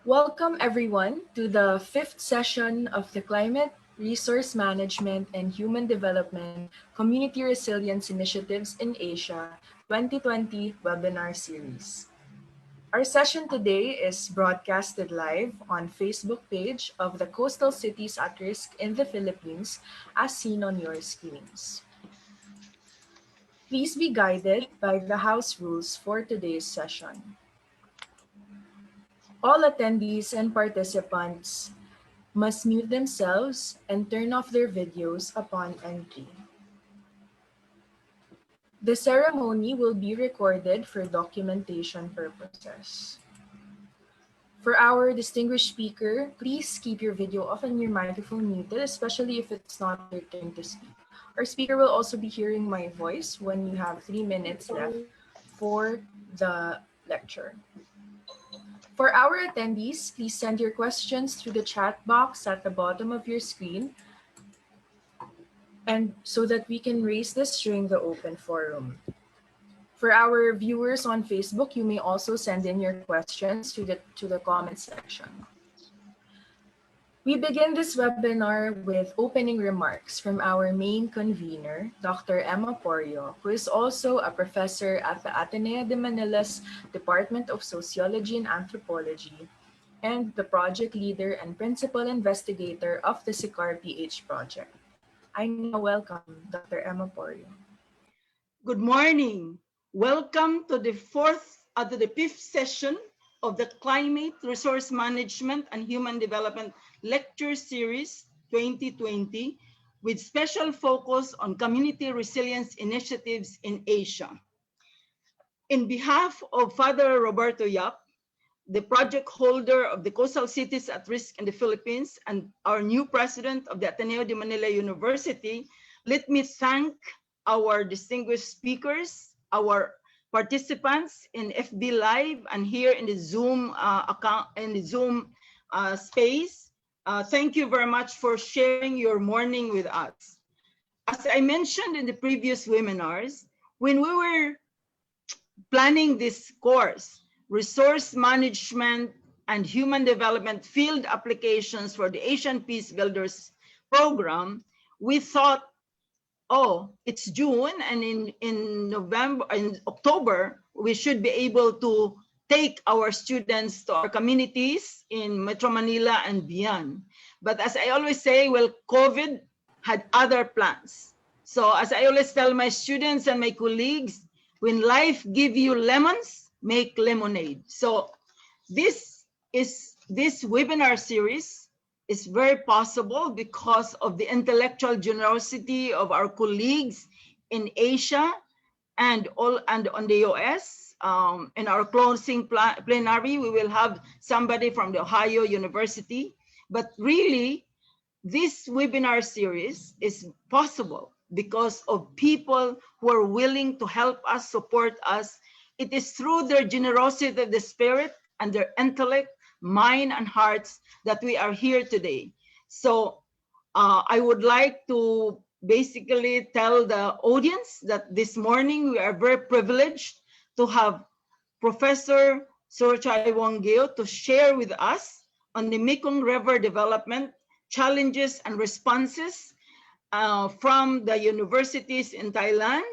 Welcome everyone to the fifth session of the Climate, Resource Management, and Human Development Community Resilience Initiatives in Asia 2020 webinar series. Our session today is broadcasted live on Facebook page of the Coastal Cities at Risk in the Philippines as seen on your screens. Please be guided by the house rules for today's session. All attendees and participants must mute themselves and turn off their videos upon entry. The ceremony will be recorded for documentation purposes. For our distinguished speaker, please keep your video off and your microphone muted, especially if it's not your turn to speak. Our speaker will also be hearing my voice when you have 3 minutes left for the lecture. For our attendees, please send your questions through the chat box at the bottom of your screen, and so that we can raise this during the open forum. For our viewers on Facebook, you may also send in your questions to the comment section. We begin this webinar with opening remarks from our main convener, Dr. Emma Porrio, who is also a professor at the Ateneo de Manila's Department of Sociology and Anthropology, and the project leader and principal investigator of the CCARPH project. I now welcome Dr. Emma Porrio. Good morning. Welcome to the fifth session of the Climate, Resource Management, and Human Development Lecture Series 2020, with special focus on community resilience initiatives in Asia. In behalf of Father Roberto Yap, the project holder of the Coastal Cities at Risk in the Philippines and our new president of the Ateneo de Manila University, let me thank our distinguished speakers, our participants in FB Live and here in the Zoom space. Thank you very much for sharing your morning with us. As I mentioned in the previous webinars, when we were planning this course, Resource Management and Human Development Field Applications for the Asian Peacebuilders program, we thought, oh, it's June, and in October, we should be able to take our students to our communities in Metro Manila and beyond. But as I always say, well, COVID had other plans. So as I always tell my students and my colleagues, when life gives you lemons, make lemonade. So this webinar series is very possible because of the intellectual generosity of our colleagues in Asia and on the US. In our closing plenary, we will have somebody from the Ohio University. But really, this webinar series is possible because of people who are willing to help us, support us. It is through their generosity of the spirit and their intellect, mind, and hearts that we are here today. So I would like to basically tell the audience that this morning we are very privileged to have Professor Surichai Wun'gaeo to share with us on the Mekong River development challenges and responses from the universities in Thailand.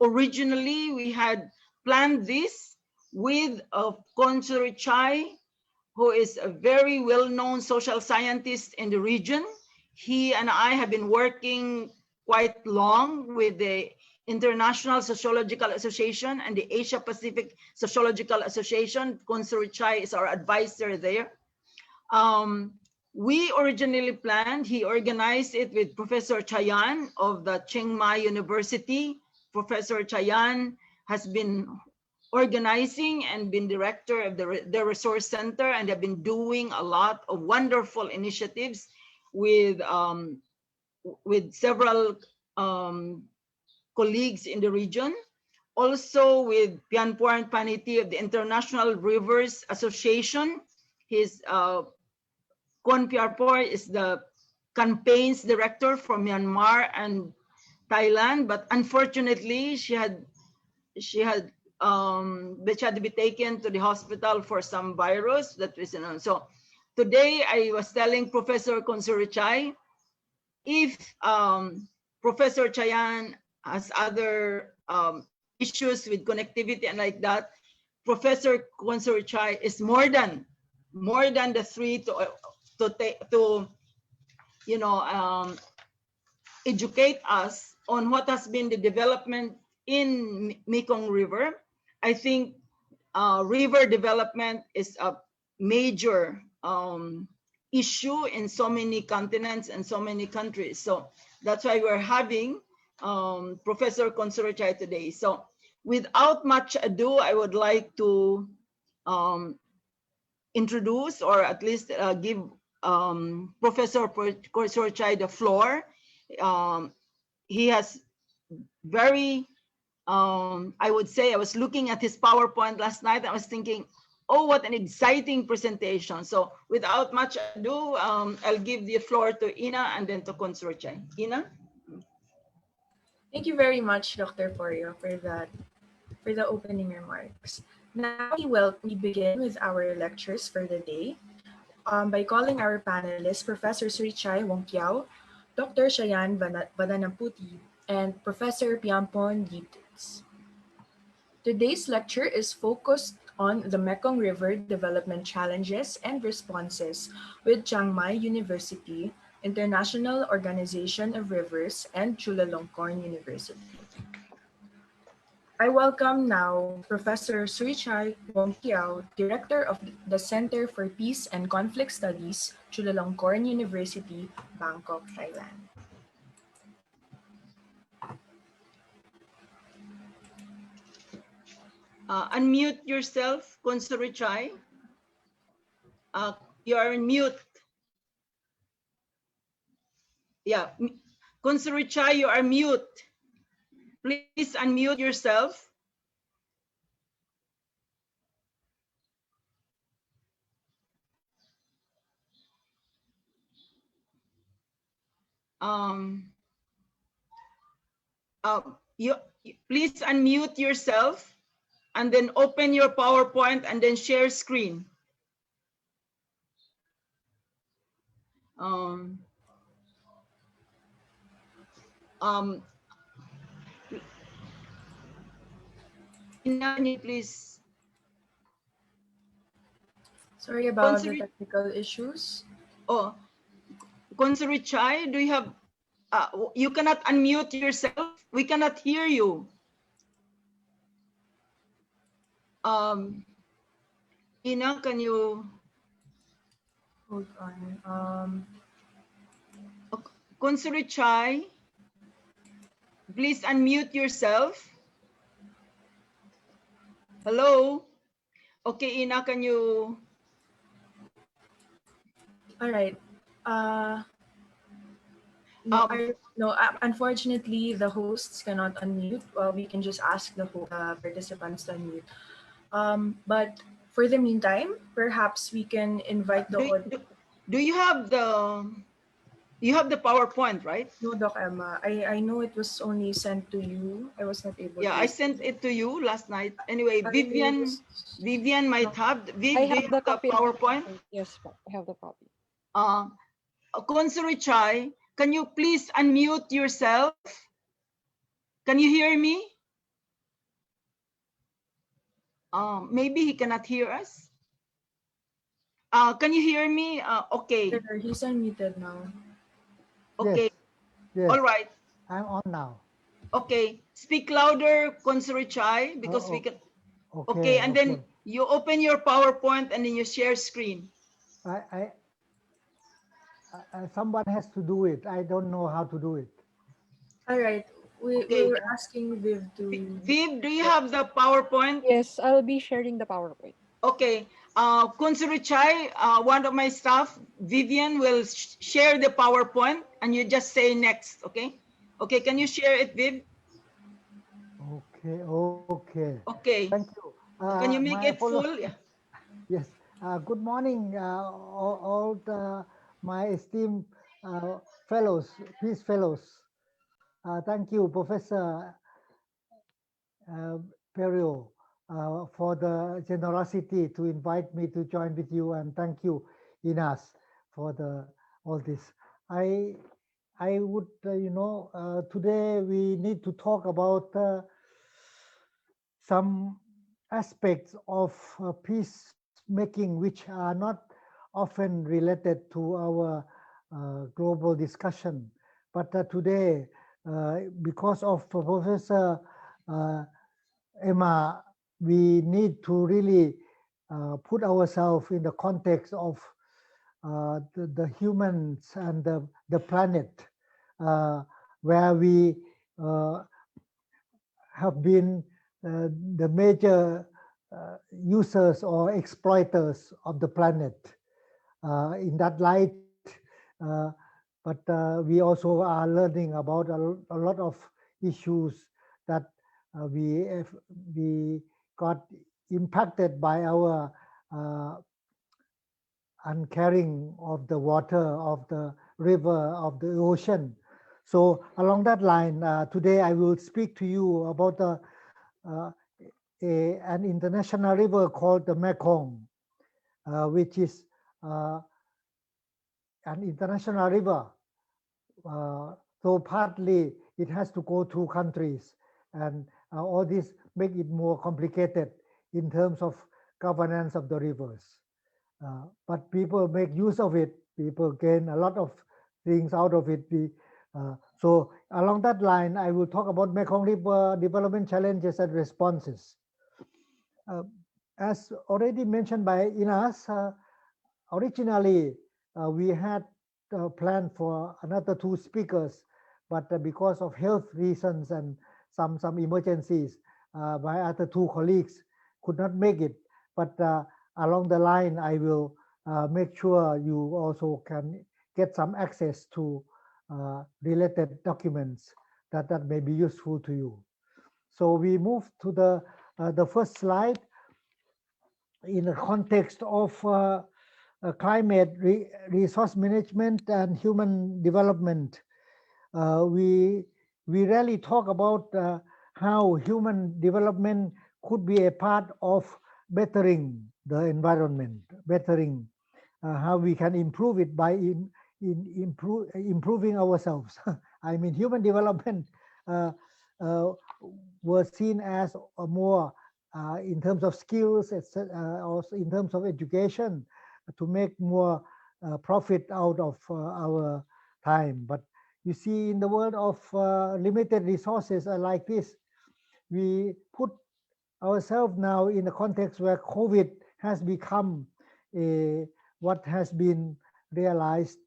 Originally, we had planned this with Surichai, who is a very well-known social scientist in the region. He and I have been working quite long with the International Sociological Association and the Asia Pacific Sociological Association. Surichai is our advisor there. We originally planned, he organized it with Professor Chayan of the Chiang Mai University. Professor Chayan has been organizing and been director of the Resource Center, and have been doing a lot of wonderful initiatives with several colleagues in the region. Also with Pianporn Paniti of the International Rivers Association. His Pianporn is the campaigns director for Myanmar and Thailand, but unfortunately she had which had to be taken to the hospital for some virus that was, so today I was telling Professor Surichai, if Professor Chayan has other issues with connectivity and like that, Professor Surichai is more than the three to educate us on what has been the development in Mekong River. I think river development is a major issue in so many continents and so many countries. So that's why we're having Professor Surichai today. So without much ado, I would like to introduce, or at least give Professor Surichai the floor. He has very, I would say, I was looking at his PowerPoint last night. I was thinking, oh, what an exciting presentation. So without much ado, I'll give the floor to Ina and then to Surichai. Ina? Thank you very much, Dr. Porio, for the opening remarks. Now we begin with our lectures for the day by calling our panelists Professor Surichai Wun'gaeo, Dr. Chayan Vaddhanaphuti, and Professor Pianporn Deetes. Today's lecture is focused on the Mekong River development challenges and responses with Chiang Mai University, International Organization of Rivers, and Chulalongkorn University. I welcome now Professor Surichai Wun'gaeo, Director of the Center for Peace and Conflict Studies, Chulalongkorn University, Bangkok, Thailand. Unmute yourself, Surichai. You are on mute. Yeah, Surichai, you are mute. Please unmute yourself. You please unmute yourself and then open your PowerPoint and then share screen. Can you please? Sorry about the technical issues. Oh, Surichai, do you have? You cannot unmute yourself. We cannot hear you. Ina, can you? Hold on. Surichai, please unmute yourself. Hello. Okay, Ina, can you? All right. Unfortunately, the hosts cannot unmute. We can just ask the participants to unmute. But for the meantime, perhaps we can invite the do you have the PowerPoint, right? No, Doc Emma. I know it was only sent to you. I was not able to. Yeah, I sent it to you last night. Anyway, Vivian might have. Viv, I do you have the copy. PowerPoint? Yes, I have the copy. Surichai, can you please unmute yourself? Can you hear me? Maybe he cannot hear us. Can you hear me? Okay. Sure, he's unmuted now. Okay. Yes. All right. I'm on now. Okay. Speak louder, Surichai, because we can. Okay, and then you open your PowerPoint and then you share screen. Someone has to do it. I don't know how to do it. All right. We were asking Viv to. Viv, do you have the PowerPoint? Yes, I'll be sharing the PowerPoint. Okay. Surichai, one of my staff, Vivian, will share the PowerPoint and you just say next, okay? Okay, can you share it, Viv? Okay. Okay. Thank you. Can you make it full? Yes. Good morning, all my esteemed fellows, peace fellows. Thank you, Professor Perio, for the generosity to invite me to join with you, and thank you, Inas, for the all this. I I would, today we need to talk about some aspects of peacemaking which are not often related to our global discussion. But today, because of Professor uh, Emma, we need to really put ourselves in the context of the humans and the planet, uh, where we uh, have been the major users or exploiters of the planet. In that light, uh, but we also are learning about a lot of issues that we got impacted by our uncaring of the water, of the river, of the ocean. So along that line, today I will speak to you about uh, an international river called the Mekong, which is an international river. So partly it has to go through countries, and all this make it more complicated in terms of governance of the rivers. But people make use of it. People gain a lot of things out of it. So along that line, I will talk about Mekong River development challenges and responses. Uh, as already mentioned by Inas, originally we had planned for another two speakers, but because of health reasons and some emergencies, my other two colleagues could not make it. But along the line, I will make sure you also can get some access to related documents that may be useful to you. So we move to the first slide. In the context of climate, resource management, and human development, we rarely talk about how human development could be a part of bettering the environment, bettering how we can improve it by improving ourselves. I mean, human development uh, uh, was seen as a more in terms of skills, also in terms of education, to make more profit out of our time. But you see, in the world of limited resources like this, we put ourselves now in a context where COVID has become what has been realized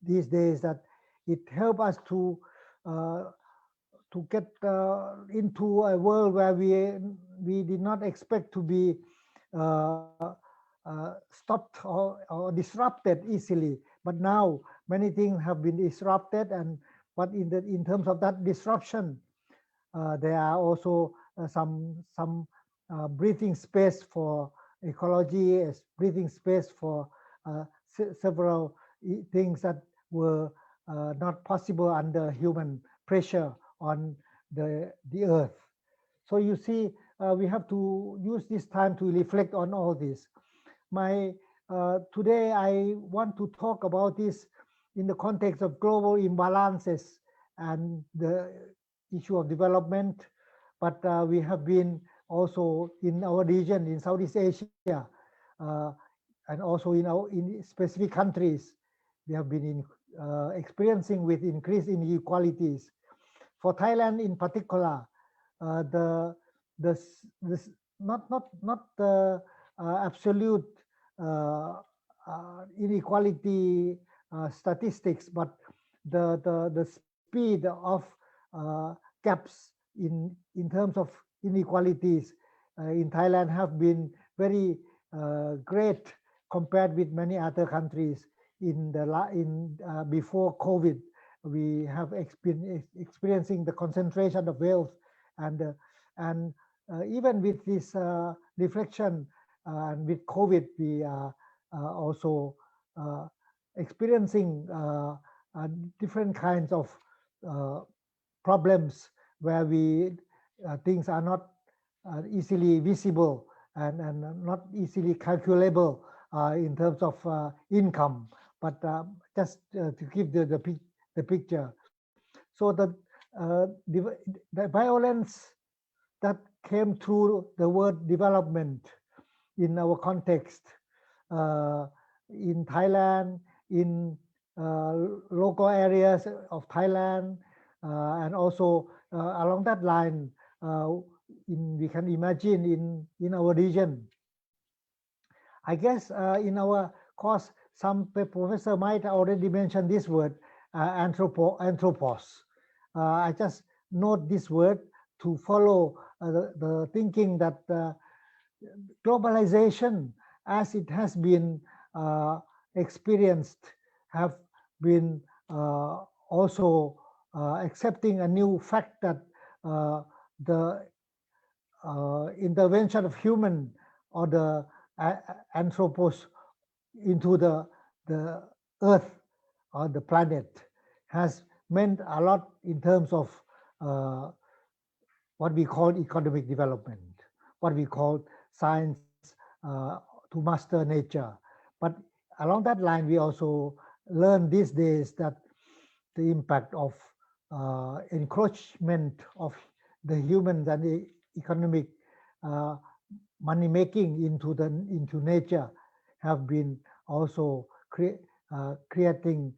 these days, that it helped us uh, to get into a world where we did not expect to be uh, stopped or disrupted easily. But now many things have been disrupted, and but in terms of that disruption, there are also some breathing space for ecology, as breathing space for several things that were not possible under human pressure on the earth. So you see, we have to use this time to reflect on all this. Today I want to talk about this in the context of global imbalances and the issue of development, but we have been also in our region in Southeast Asia, uh, and also in specific countries, we have been experiencing with increased inequalities. For Thailand in particular, the not the absolute inequality statistics, but the speed of gaps in terms of inequalities in Thailand have been very great compared with many other countries. Before COVID, we have experiencing the concentration of wealth, and even with this reflection and with COVID, we are also uh, experiencing different kinds of uh, problems where things are not easily visible and not easily calculable in terms of income, but just to give the picture. So the violence that came through the word development in our context uh, in Thailand, in local areas of Thailand, and also along that line, we can imagine in our region. I guess in our course, some professor might already mention this word, anthropos. I just note this word to follow the thinking that globalization, as it has been experienced, have been also accepting a new fact that the intervention of human or the anthropos into the earth or the planet has meant a lot in terms of what we call economic development, what we call science to master nature. But along that line, we also learn these days that the impact of encroachment of the humans and the economic money making into nature have been also creating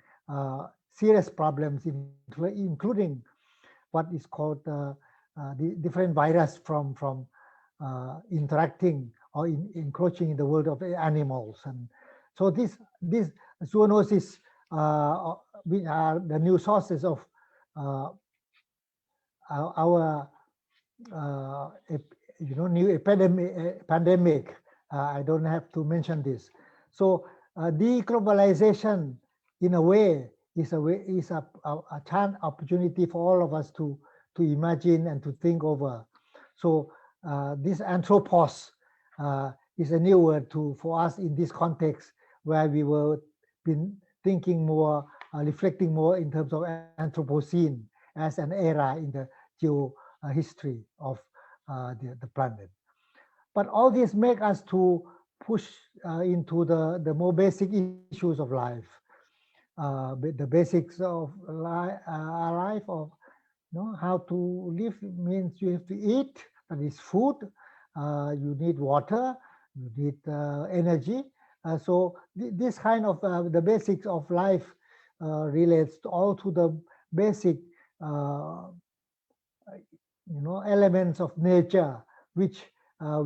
serious problems, including what is called the different virus from interacting or encroaching in the world of animals. And so this zoonosis are the new sources of our new pandemic. I don't have to mention this. So deglobalization, in a way, is a chance opportunity for all of us to imagine and to think over. So this anthropos is a new word for us in this context, where we were been thinking more, reflecting more in terms of Anthropocene as an era in the geo history of the planet. But all this make us to push into the more basic issues of life, the basics of life, of how to live. Means you have to eat, that is food, you need water, you need energy. So this kind of the basics of life relates all to the basic elements of nature, which I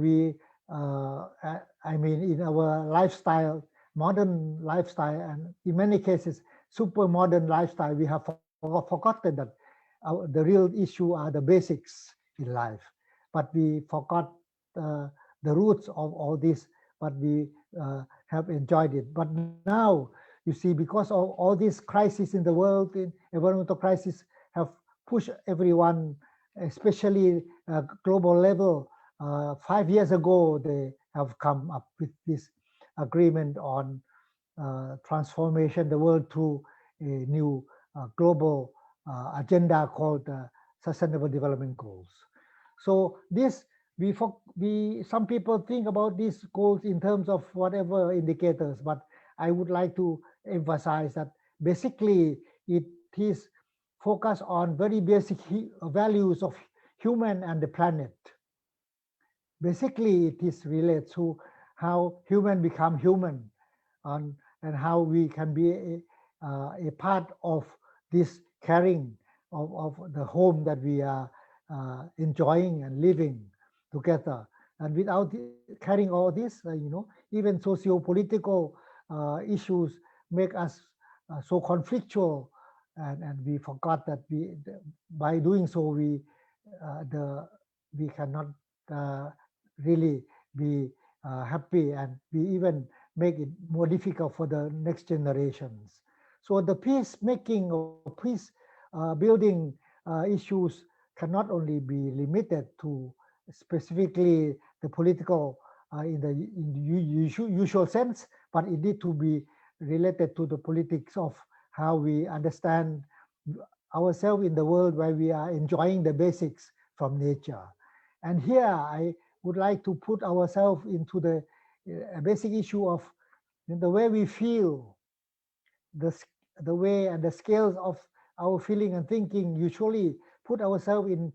mean, in our lifestyle, modern lifestyle, and in many cases, super modern lifestyle, we have forgotten that the real issue are the basics in life. But we forgot the roots of all this, but we have enjoyed it. But now, you see, because of all these crises in the world, in environmental crisis, have pushed everyone, especially global level. 5 years ago, they have come up with this agreement on transformation the world through a new global agenda called Sustainable Development Goals. So this, some people think about these goals in terms of whatever indicators, but I would like to emphasize that basically it is focused on very basic values of human and the planet. Basically, it is related to how human become human, and how we can be a part of this caring of the home that we are enjoying and living together. And without carrying all this, even socio-political issues make us so conflictual, and we forgot that by doing so we cannot really be happy, and we even make it more difficult for the next generations. So the peacemaking or peace building issues cannot only be limited to specifically the political in the usual sense, but it need to be related to the politics of how we understand ourselves in the world, where we are enjoying the basics from nature. And here I would like to put ourselves into the basic issue of the way we feel, the way and the scales of our feeling and thinking usually put ourselves in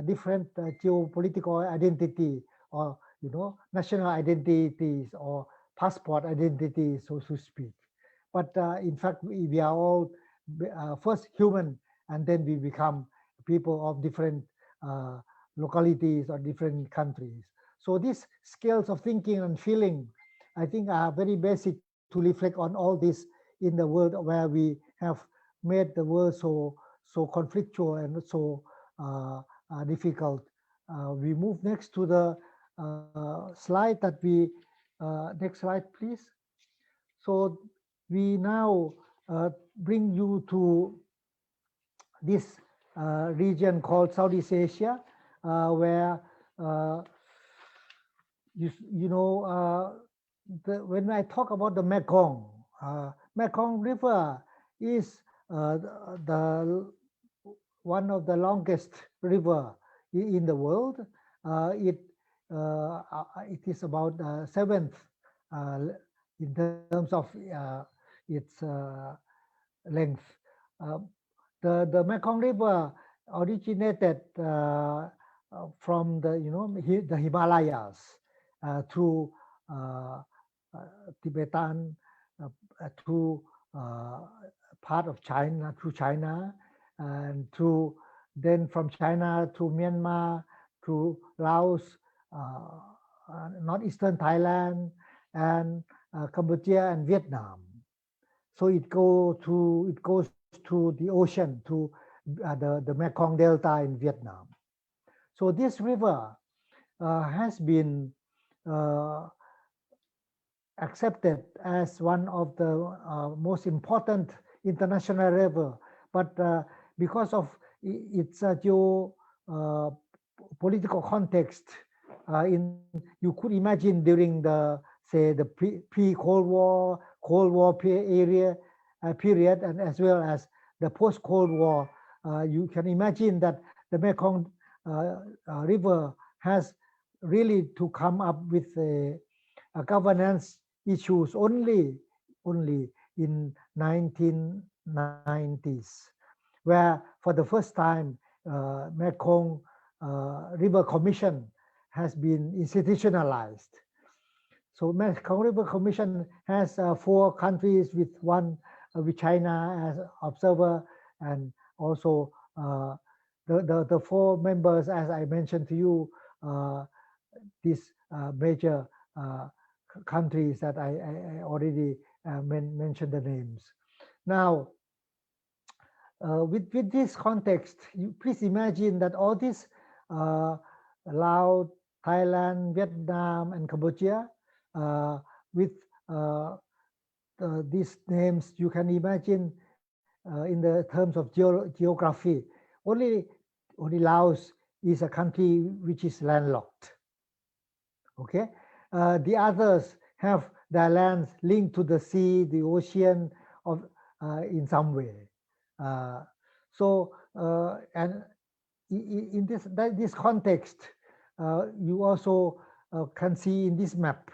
different geopolitical identity, or national identities, or passport identities, so to speak. But in fact, we are all first human, and then we become people of different uh, localities or different countries. So these scales of thinking and feeling, I think, are very basic to reflect on all this in the world where we have made the world so conflictual and so difficult. We move next to the slide that we, next slide, please. So we now bring you to this region called Southeast Asia, where you know, when I talk about the Mekong, Mekong River is the one of the longest river in the world. It is about seventh in terms of its length. The Mekong River originated from the Himalayas through Tibetan through part of China, through China, and through then from China to Myanmar, to Laos, northeastern Thailand, and Cambodia and Vietnam. So it goes to the ocean, to the Mekong Delta in Vietnam. So this river has been accepted as one of the most important international river, but because of its political context, you could imagine during the pre-Cold War, Cold War period, and as well as the post-Cold War, you can imagine that the Mekong River has really to come up with a governance issues only in 1990s, where for the first time Mekong River Commission has been institutionalized. So Mekong River Commission has 4 countries with with China as observer, and also the 4 members, as I mentioned to you, these major countries that I already mentioned the names. Now, with this context, please imagine that all these Laos, Thailand, Vietnam, and Cambodia, with these names, you can imagine in the terms of geography, only Laos is a country which is landlocked. Okay, the others have their lands linked to the sea, the ocean, of in some way. And in this context, you also can see in this map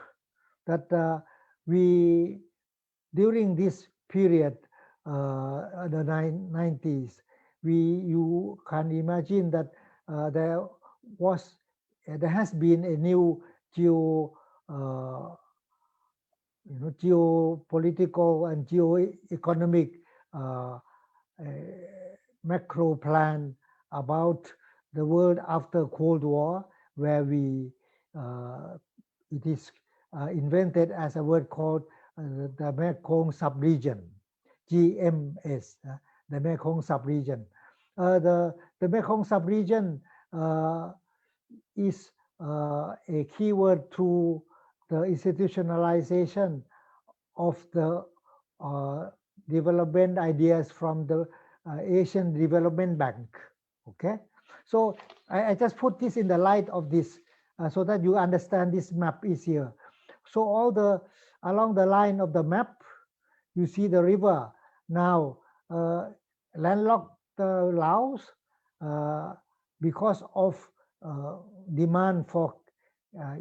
that we, during this period, the 90s, you can imagine that there has been a new geopolitical and geo-economic macro plan about the world after Cold War, where it is invented as a word called the Mekong subregion, GMS, the Mekong subregion. The Mekong subregion is a keyword to the institutionalization of the development ideas from the Asian Development Bank. Okay, so I just put this in the light of this so that you understand this map easier. So along the line of the map, you see the river. Now, landlocked Laos, because of demand for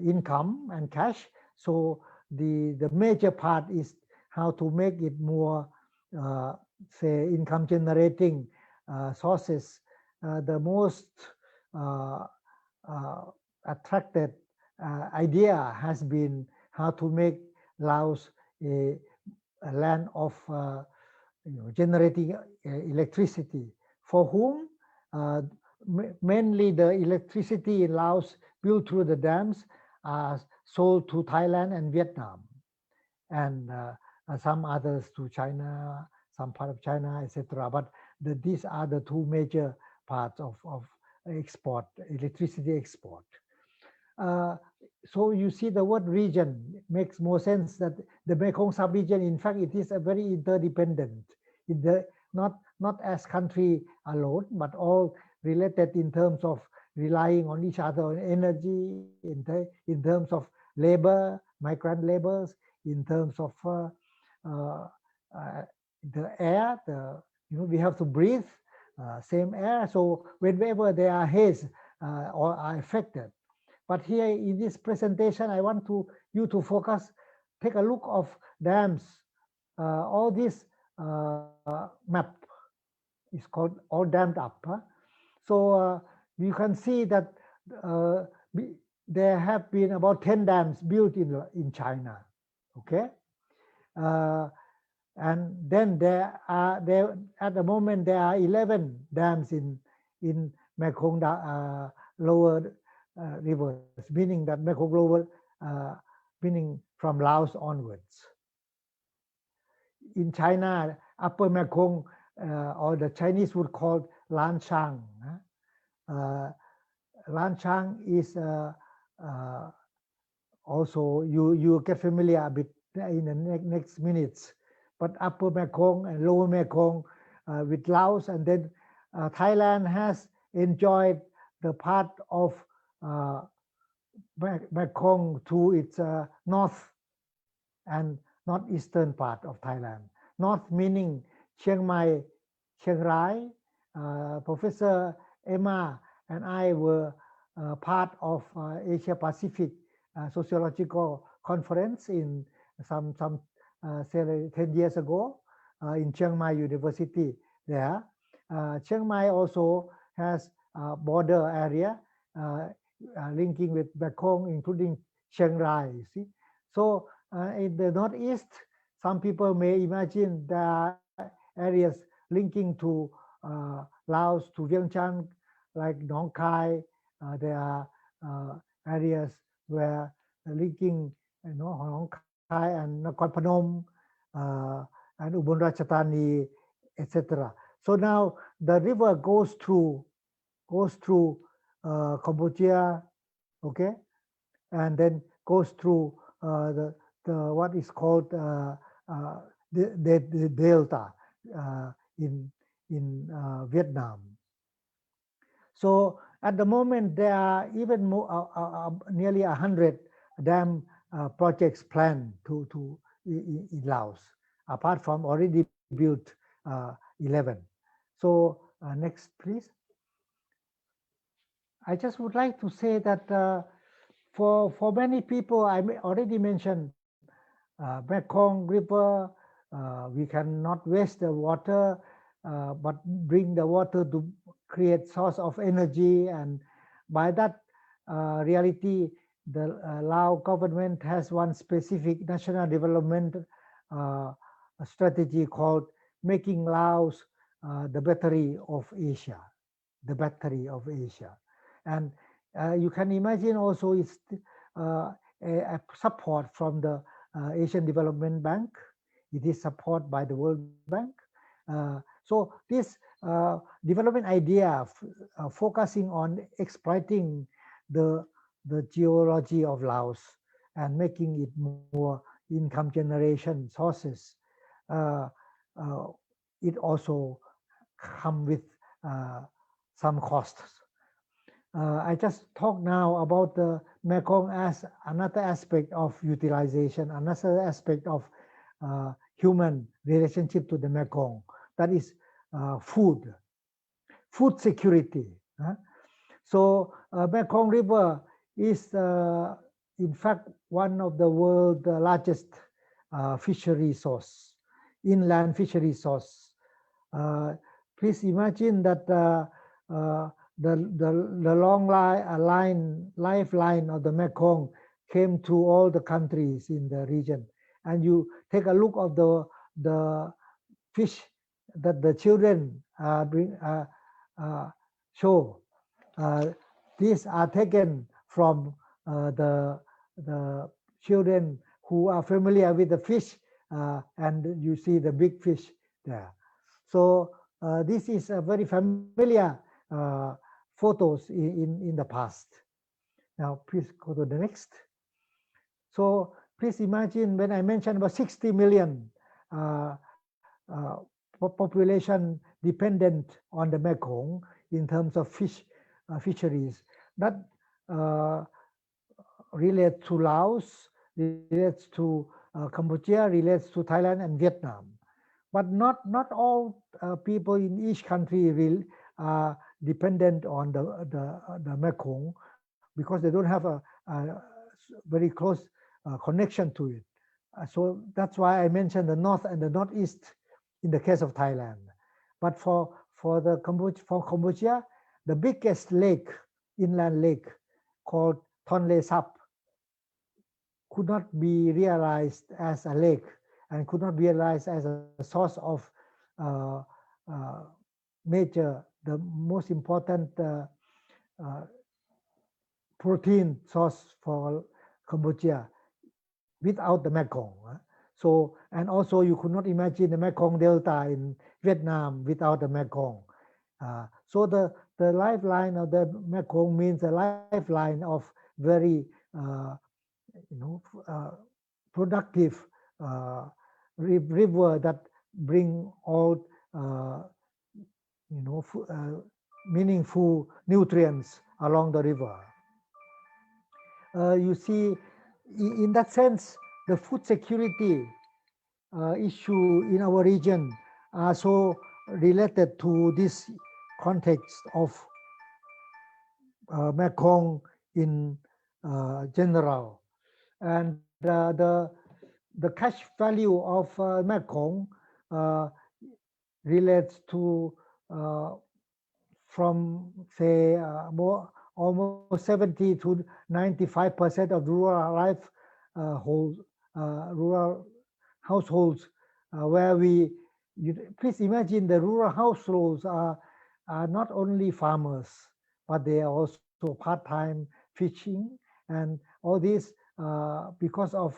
income and cash. So the major part is how to make it more, say, income generating sources. The most attracted idea has been how to make Laos a land of generating electricity. For whom? Mainly the electricity in Laos built through the dams are sold to Thailand and Vietnam, and some others to China, some part of China, etc. But these are the two major parts of export, electricity export. So you see the word region makes more sense that the Mekong sub-region, in fact, it is a very interdependent, not as country alone, but all related in terms of relying on each other on energy, in terms of labor, migrant laborers, in terms of the air, we have to breathe same air. So whenever there are haze or are affected. But here in this presentation, I want you to focus, take a look of dams. All this map is called all dammed up. So you can see that there have been about 10 dams built in China. Okay. And then at the moment there are 11 dams in Mekong Lower rivers, meaning that Mekong Lower, meaning from Laos onwards. In China, Upper Mekong, or the Chinese would call Lancang. Lancang is also, you get familiar a bit in the next minutes. But Upper Mekong and Lower Mekong with Laos, and then Thailand has enjoyed the part of Mekong to its north and northeastern part of Thailand. North meaning Chiang Mai, Chiang Rai. Professor Emma and I were part of Asia Pacific Sociological Conference in some say 10 years ago in Chiang Mai University there. Chiang Mai also has a border area linking with Mekong, including Chiang Rai. You see, so in the northeast, some people may imagine there are areas linking to Laos, to Vientiane, like Nong Khai. There are areas where linking, Nong Khai and Nakhon Phanom and Ubon Ratchathani, etc. So now the river goes through Cambodia, okay, and then goes through the what is called the delta in Vietnam. So at the moment there are even more, nearly 100 dam projects planned in Laos, apart from already built 11. So next, please. I just would like to say that for many people, I already mentioned Mekong River, we cannot waste the water, but bring the water to create source of energy. And by that reality, the Lao government has one specific national development strategy called Making Laos the Battery of Asia, the Battery of Asia. And you can imagine also it's a support from the Asian Development Bank. It is supported by the World Bank. So this development idea focusing on exploiting the geology of Laos and making it more income generation sources, it also come with some costs. I just talk now about the Mekong as another aspect of utilization, another aspect of human relationship to the Mekong, that is food security. So Mekong River is in fact one of the world's largest fishery source, inland fishery source. Please imagine that the long lifeline of the Mekong came to all the countries in the region. And you take a look of the fish that the children show. These are taken from the children who are familiar with the fish, and you see the big fish there. So this is a very familiar photos in the past. Now, please go to the next. So please imagine when I mentioned about 60 million population dependent on the Mekong in terms of fisheries. That relates to Laos, relates to Cambodia, relates to Thailand and Vietnam. But not all people in each country are dependent on the Mekong, because they don't have a very close connection to it. So that's why I mentioned the north and the northeast in the case of Thailand. But for Cambodia, the biggest lake, inland lake, called Tonle Sap, could not be realized as a lake and could not be realized as a source of the most important protein source for Cambodia without the Mekong. So, and also you could not imagine the Mekong Delta in Vietnam without the Mekong. So the lifeline of the Mekong means a lifeline of very productive river that bring all meaningful nutrients along the river. You see, in that sense, the food security issue in our region are so related to this context of Mekong in general. And the cash value of Mekong relates to from say almost 70 to 95% of rural rural households where please imagine the rural households are not only farmers, but they are also part-time fishing, and all this because of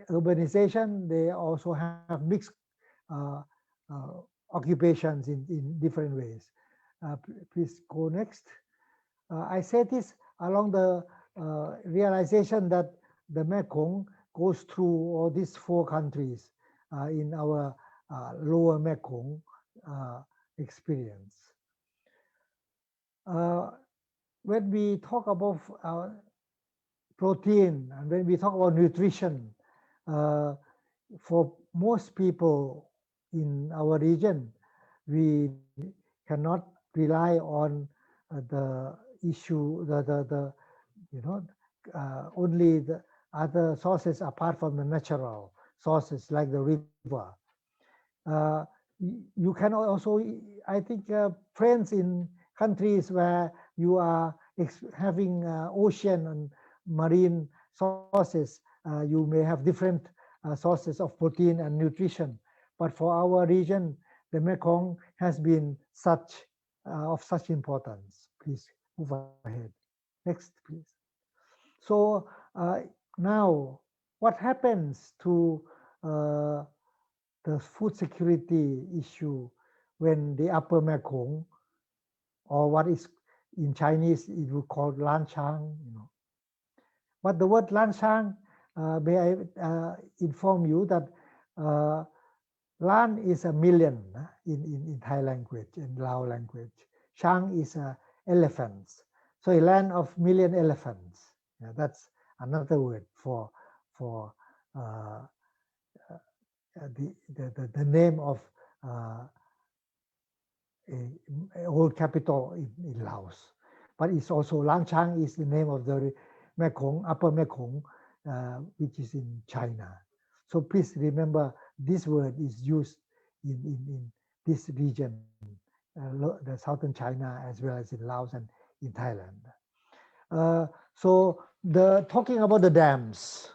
urbanization, they also have mixed occupations in different ways. Please go next. I said this along the realization that the Mekong goes through all these 4 countries in our Lower Mekong experience. When we talk about protein and when we talk about nutrition, for most people in our region, we cannot rely on the issue, only the other sources apart from the natural sources like the river. You can also, I think, friends in countries where you are having ocean and marine sources, you may have different sources of protein and nutrition. But for our region, the Mekong has been of such importance. Please move ahead. Next, please. So now, what happens to the food security issue when the Upper Mekong, or what is in Chinese it would call Lancang, But the word Lancang, may I inform you that Lan is a million in Thai language, in Lao language. Chang is elephants. So a land of million elephants. That's another word for the name of a old capital in Laos. but it's also Lancang is the name of the Mekong, Upper Mekong, which is in China. So please remember this word is used in this region, the southern China as well as in Laos and in Thailand. So talking about the dams,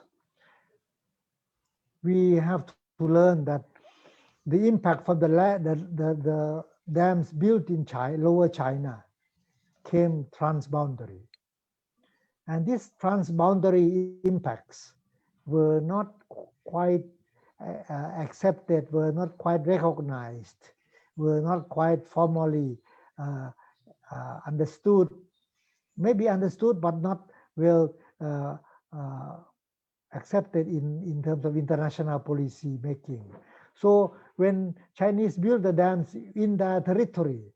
we have to learn that the impact from the dams built in Lower China came transboundary. And these transboundary impacts were not quite accepted, were not quite recognized, were not quite formally understood, maybe understood, but not well accepted in terms of international policy making. So when Chinese build the dams in their territory,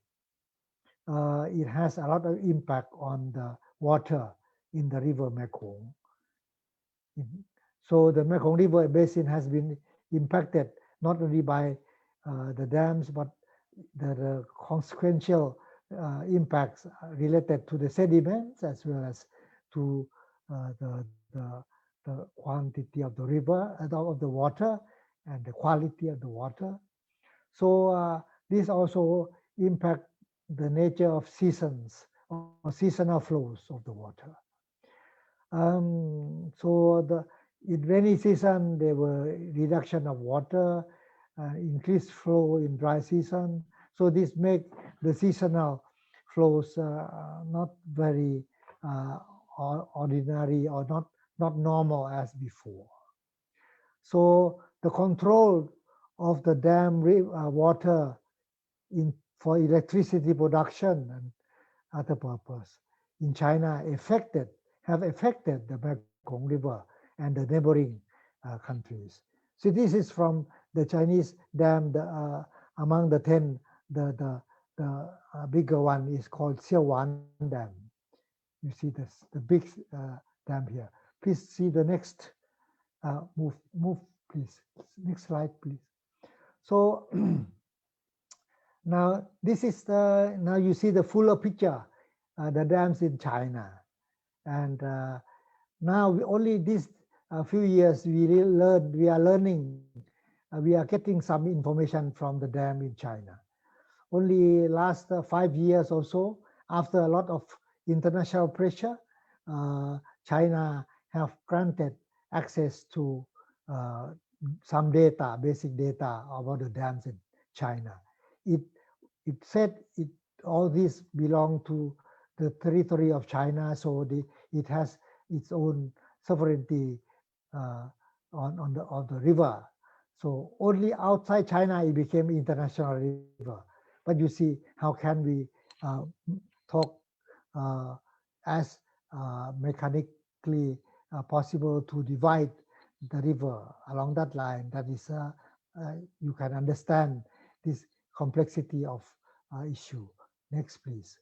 it has a lot of impact on the water in the river Mekong. So the Mekong River Basin has been impacted not only by the dams, but the consequential impacts related to the sediments as well as to the quantity of the river, of the water, and the quality of the water. So this also impact the nature of seasons or seasonal flows of the water. So in rainy season, there were reduction of water, increased flow in dry season. So this make the seasonal flows not very ordinary or not normal as before. So the control of the dam water for electricity production and other purpose in China have affected the Mekong River and the neighboring countries. So this is from the Chinese dam. Among the 10, the bigger one is called Xiaowan Dam. You see this, the big dam here. Please see the next. Move, please. Next slide, please. So now this is now you see the fuller picture, the dams in China, and now only these few years we are learning, we are getting some information from the dam in China. Only last 5 years or so, after a lot of international pressure, China have granted access to some data, basic data about the dams in China. It said all this belong to the territory of China, so it has its own sovereignty on the river. So only outside China it became international river. But you see, how can we talk as mechanically possible to divide the river along that line? That is, you can understand this complexity of issue. Next, please.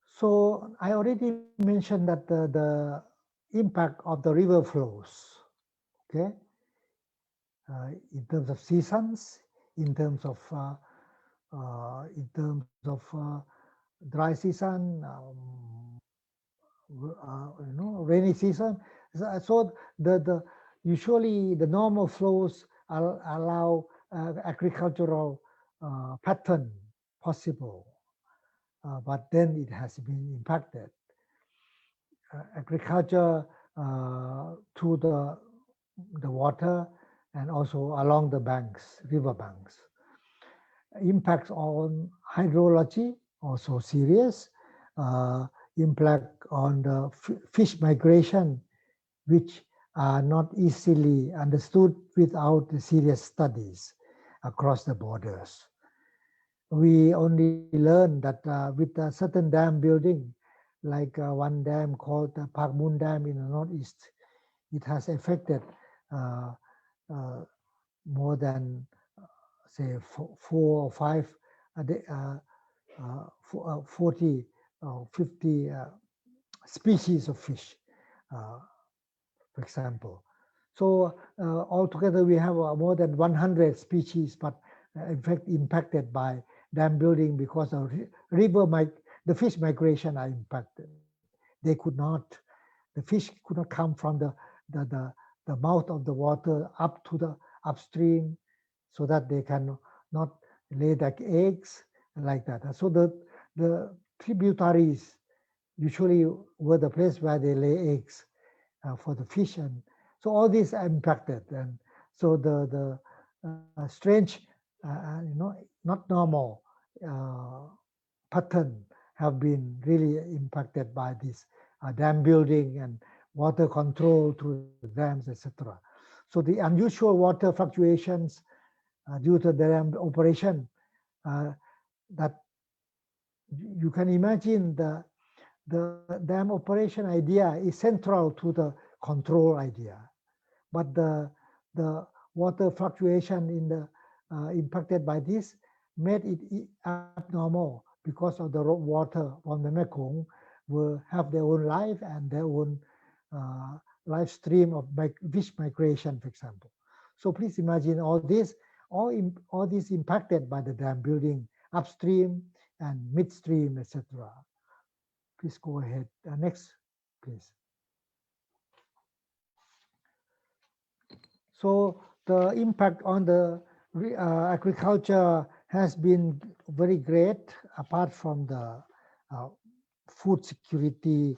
So I already mentioned that the impact of the river flows, okay, in terms of seasons, in terms of dry season, rainy season. So usually the normal flows allow agricultural pattern possible, but then it has been impacted. Agriculture to the water and also along the banks, river banks. Impacts on hydrology also serious. Impact on the fish migration, which are not easily understood without the serious studies across the borders. We only learn that with a certain dam building, like one dam called the Park Moon Dam in the northeast, it has affected more than say 4 or 5, 40 or 50 species of fish, for example. So altogether we have more than 100 species, but in fact impacted by dam building because of the fish migration are impacted. They could not, the fish could not come from the mouth of the water up to the upstream so that they can not lay like eggs like that. So the tributaries usually were the place where they lay eggs for the fish, and so all these are impacted, and so the strange, not normal pattern have been really impacted by this dam building and water control through the dams, etc. So the unusual water fluctuations due to the dam operation, that you can imagine the dam operation idea is central to the control idea, but the water fluctuation in the impacted by this made it abnormal because of the water from the Mekong will have their own life and their own live stream of fish migration, for example. So please imagine all this, all this impacted by the dam building upstream and midstream, etc. Please go ahead. Next, please. So the impact on the agriculture has been very great, apart from the food security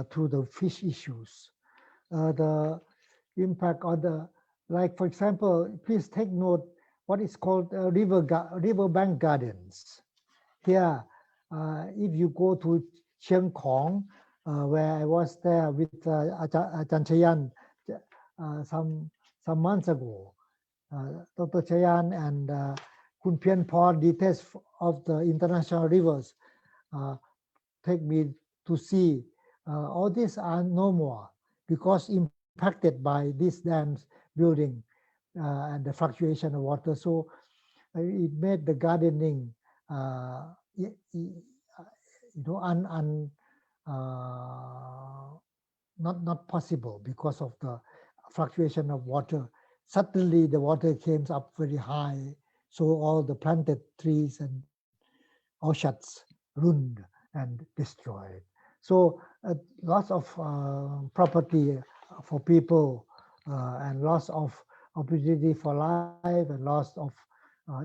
through the fish issues. The impact on the, like for example, please take note what is called riverbank gardens. Here, if you go to Chiang Kong, where I was there with Chayan some months ago, Dr. Chayan and Pianporn, Deetes of the international rivers, take me to see all these are no more because impacted by these dams building and the fluctuation of water. So it made the gardening not possible because of the fluctuation of water. Suddenly the water came up very high, so all the planted trees and orchards ruined and destroyed. So lots of property for people and loss of opportunity for life and loss of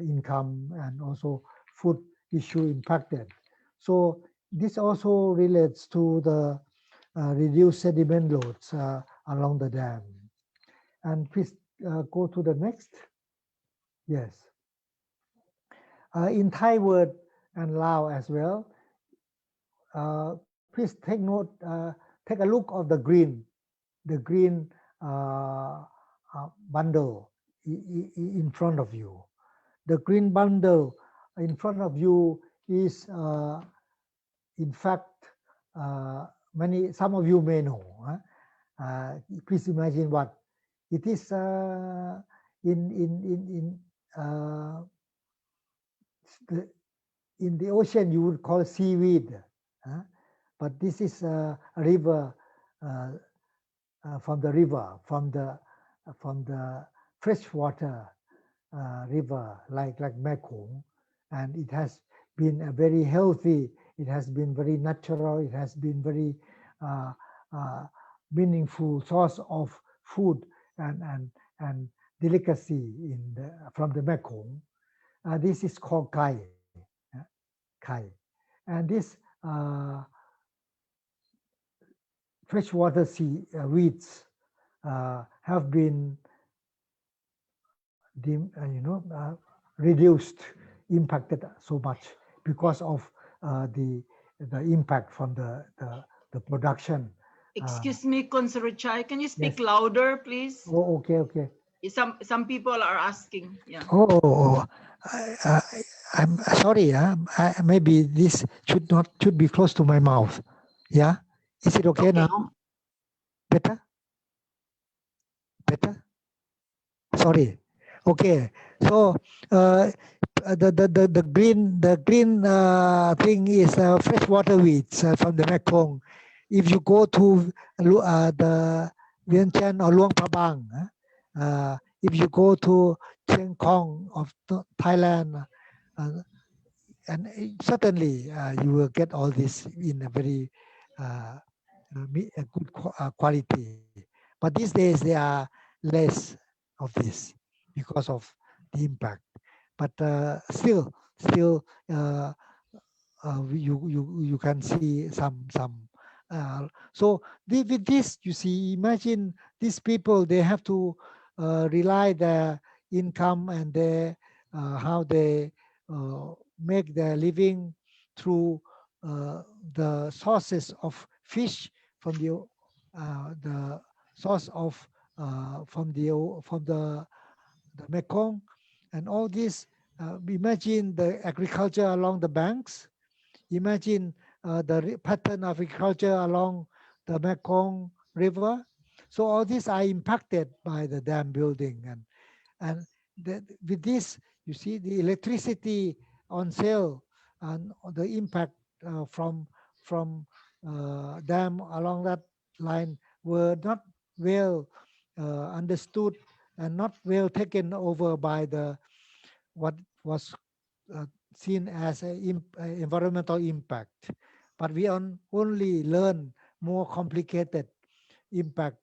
income, and also food issue impacted. So this also relates to the reduced sediment loads along the dam. And please go to the next. Yes. In Thai word and Lao as well, please take note, take a look of the green bundle in front of you. The green bundle in front of you is, in fact, some of you may know. Please imagine what it is. In the ocean, you would call seaweed, but this is a river from the freshwater river like Mekong, and it has been a very healthy. It has been very natural. It has been very meaningful source of food and delicacy from the Mekong. This is called Kai. And this freshwater weeds have been reduced, impacted so much because of the impact from the production. Excuse me, Surichai, can you speak louder, please? Oh, okay. Some people are asking. Yeah. I'm sorry. Maybe this should be close to my mouth. Yeah, is it okay now? Better. Sorry. Okay. So the green thing is freshwater weeds from the Mekong. If you go to the Vientiane or Luang Prabang, if you go to Chiang Kong of Thailand, and certainly you will get all this in a very a good quality. But these days there are less of this because of the impact. But still, you can see some. So with this, you see, imagine these people, they have to rely their income and their how they make their living through the sources of fish from the source of from the Mekong, and all this. Imagine the agriculture along the banks. Imagine the pattern of agriculture along the Mekong River. So all these are impacted by the dam building, and with this, you see the electricity on sale and the impact from dam along that line were not well understood and not well taken over by the what was uh, seen as a environmental impact. But we only learn more complicated impact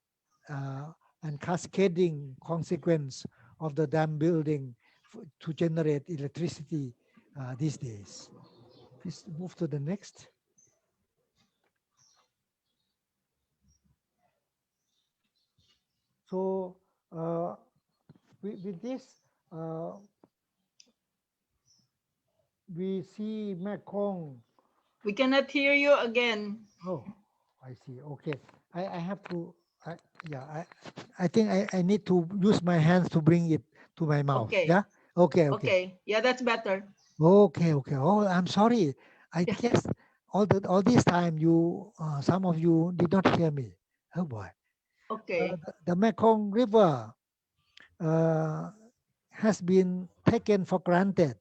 and cascading consequence of the dam building to generate electricity these days. Please move to the next. So with this, we see Mekong. We cannot hear you again. Oh, I see. Okay, I have to. Yeah, I think I need to use my hands to bring it to my mouth. Okay. Yeah. Okay. Okay. Yeah, that's better. Okay. Oh, I'm sorry. I Yeah. guess all this time you some of you did not hear me. Oh boy. Okay. The Mekong River uh, has been taken for granted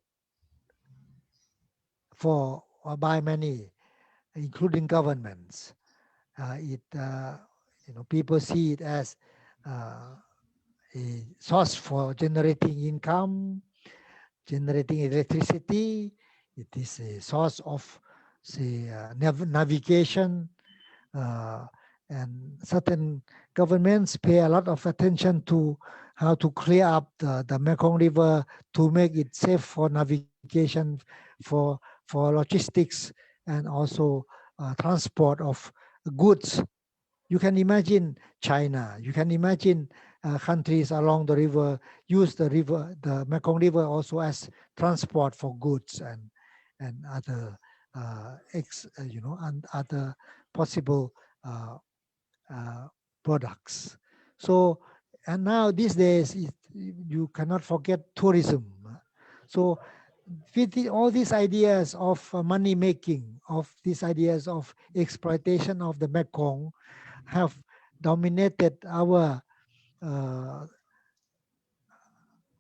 for by many, including governments. People see it as a source for generating income, generating electricity. It is a source of, say, navigation, uh, and certain governments pay a lot of attention to how to clear up the Mekong River to make it safe for navigation, for logistics, and also transport of goods. You can imagine China. You can imagine countries along the river use the Mekong River also as transport for goods and other and other possible uh, products. So, and now these days you cannot forget tourism. So with all these ideas of money making, of these ideas of exploitation of the Mekong, have dominated our uh,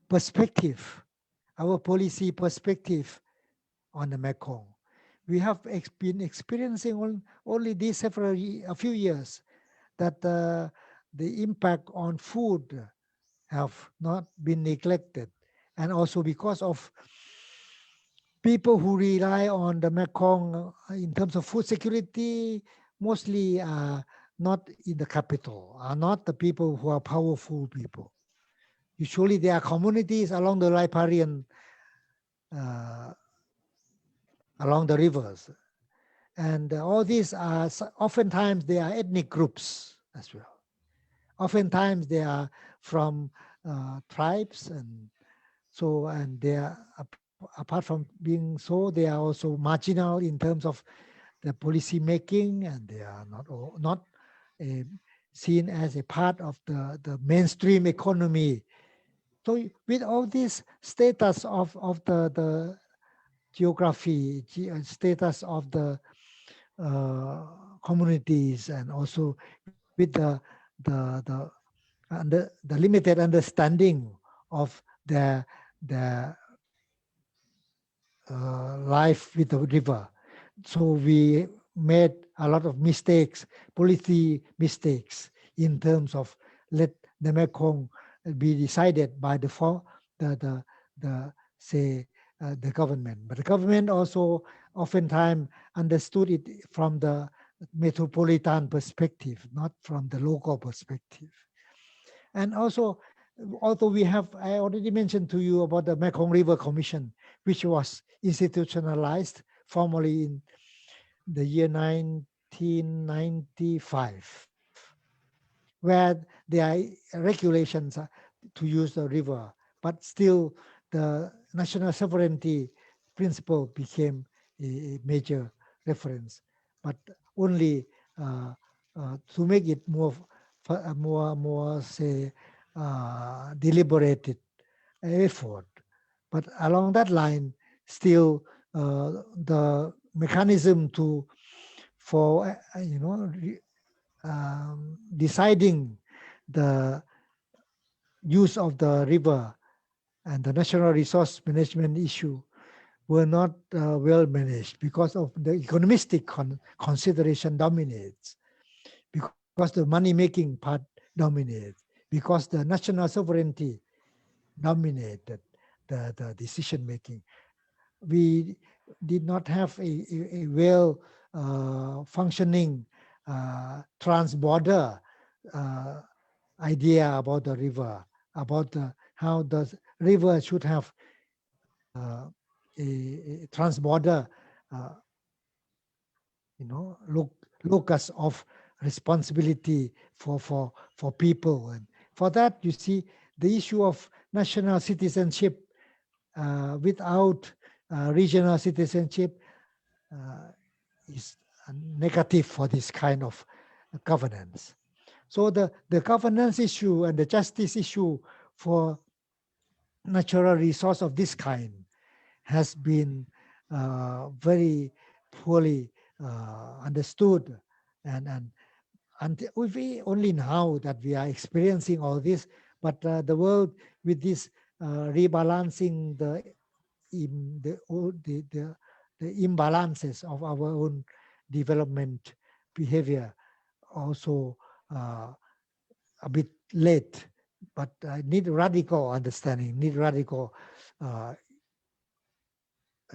perspective, our policy perspective on the Mekong. We have been experiencing only these a few years that the impact on food have not been neglected, and also because of people who rely on the Mekong in terms of food security, mostly not in the capital, are not the people who are powerful people. Usually there are communities along the riparian, along the rivers. And all these are, oftentimes they are ethnic groups as well. Oftentimes they are from tribes, and they are, apart from being so, they are also marginal in terms of the policy making, and they are not seen as a part of the mainstream economy. So with all this status of the geography, status of the communities, and also with the the limited understanding of the life with the river. So we made a lot of mistakes, policy mistakes, in terms of let the Mekong be decided by the say the government. But the government also oftentimes understood it from the metropolitan perspective, not from the local perspective. And also, although we have, I already mentioned to you about the Mekong River Commission, which was institutionalized formally in the year 1995, where there are regulations to use the river, but still the national sovereignty principle became a major reference, but only to make it more say deliberated effort. But along that line, still the mechanism for deciding the use of the river and the national resource management issue were not well managed because of the economistic consideration dominates, because the money-making part dominates, because the national sovereignty dominated the decision-making. We did not have a well functioning trans-border idea about the river, about how the river should have a trans-border, locus of responsibility for people. And for that, you see, the issue of national citizenship without regional citizenship is negative for this kind of governance. So the governance issue and the justice issue for natural resource of this kind has been very poorly understood, and we only now that we are experiencing all this, but the world with this rebalancing the imbalances of our own development behavior also a bit late, but need radical understanding, need radical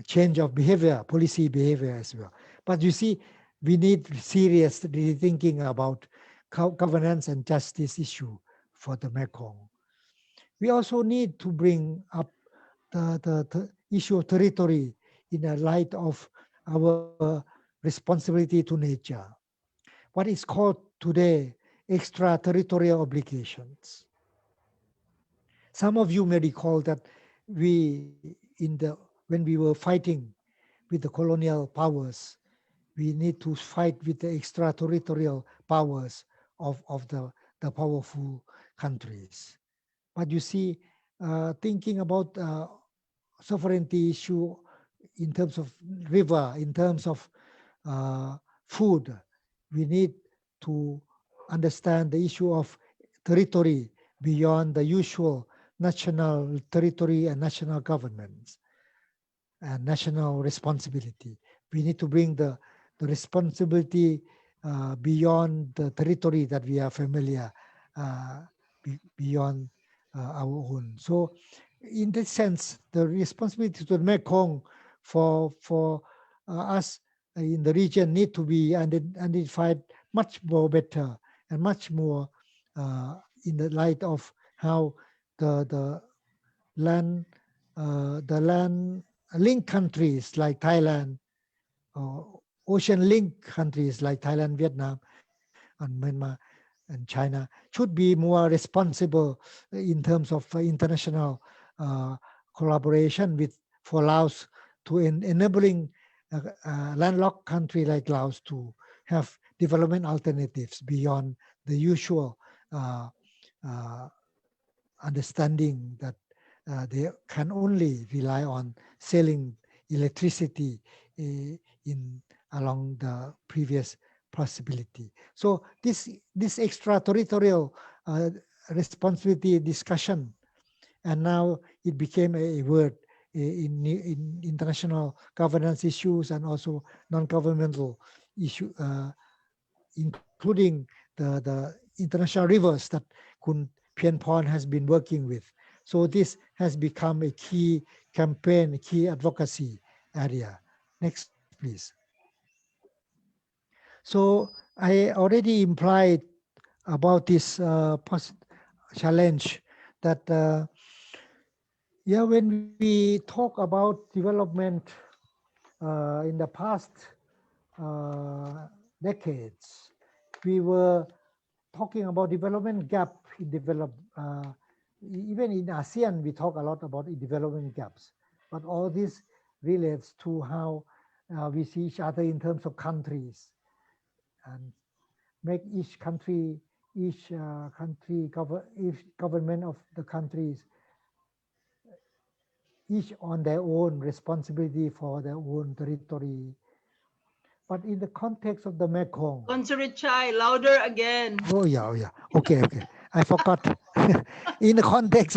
change of behavior, policy behavior as well. But you see, we need serious rethinking about governance and justice issue for the Mekong. We also need to bring up the issue of territory in the light of our responsibility to nature. What is called today extraterritorial obligations. Some of you may recall that when we were fighting with the colonial powers, we need to fight with the extraterritorial powers of the powerful countries. But you see, thinking about sovereignty issue in terms of river, in terms of food, we need to understand the issue of territory beyond the usual national territory and national governments and national responsibility. We need to bring the responsibility beyond the territory that we are familiar, beyond our own. So in that sense, the responsibility to the Mekong for us in the region need to be identified much more better and much more in the light of how the land link countries like Thailand, ocean link countries like Thailand, Vietnam, and Myanmar and China should be more responsible in terms of international collaboration for Laos to enabling a landlocked country like Laos to have development alternatives beyond the usual understanding that they can only rely on selling electricity along the previous possibility. So this extraterritorial responsibility discussion, and now it became a word in international governance issues and also non-governmental issue, including the international rivers that Pianporn has been working with So this has become a key campaign, a key advocacy area. Next, please. So I already implied about this challenge that when we talk about development in the past decades, we were talking about development gap in even in ASEAN, we talk a lot about development gaps, but all this relates to how we see each other in terms of countries and make each government of the countries each on their own responsibility for their own territory. But in the context of the Mekong. Surichai, louder again. Oh yeah. Okay. I forgot. in the context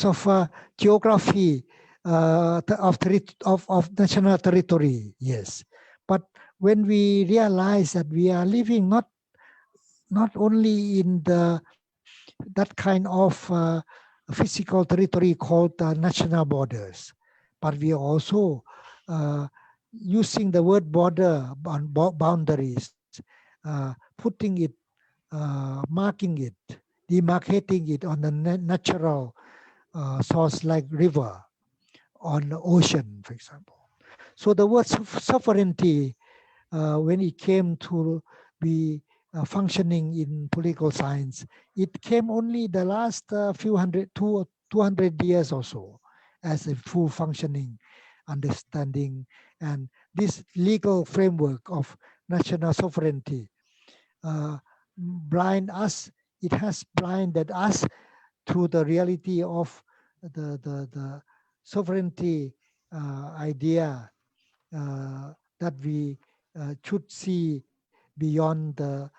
of geography of national territory, yes. But when we realize that we are living not only in that kind of physical territory called national borders, but we are also using the word border boundaries, putting it, marking it, demarcating it on the natural source like river, on the ocean, for example. So the word sovereignty, when it came to be functioning in political science, it came only the last 200 years or so as a full functioning understanding. And this legal framework of national sovereignty it has blinded us to the reality of the sovereignty idea that we should see beyond the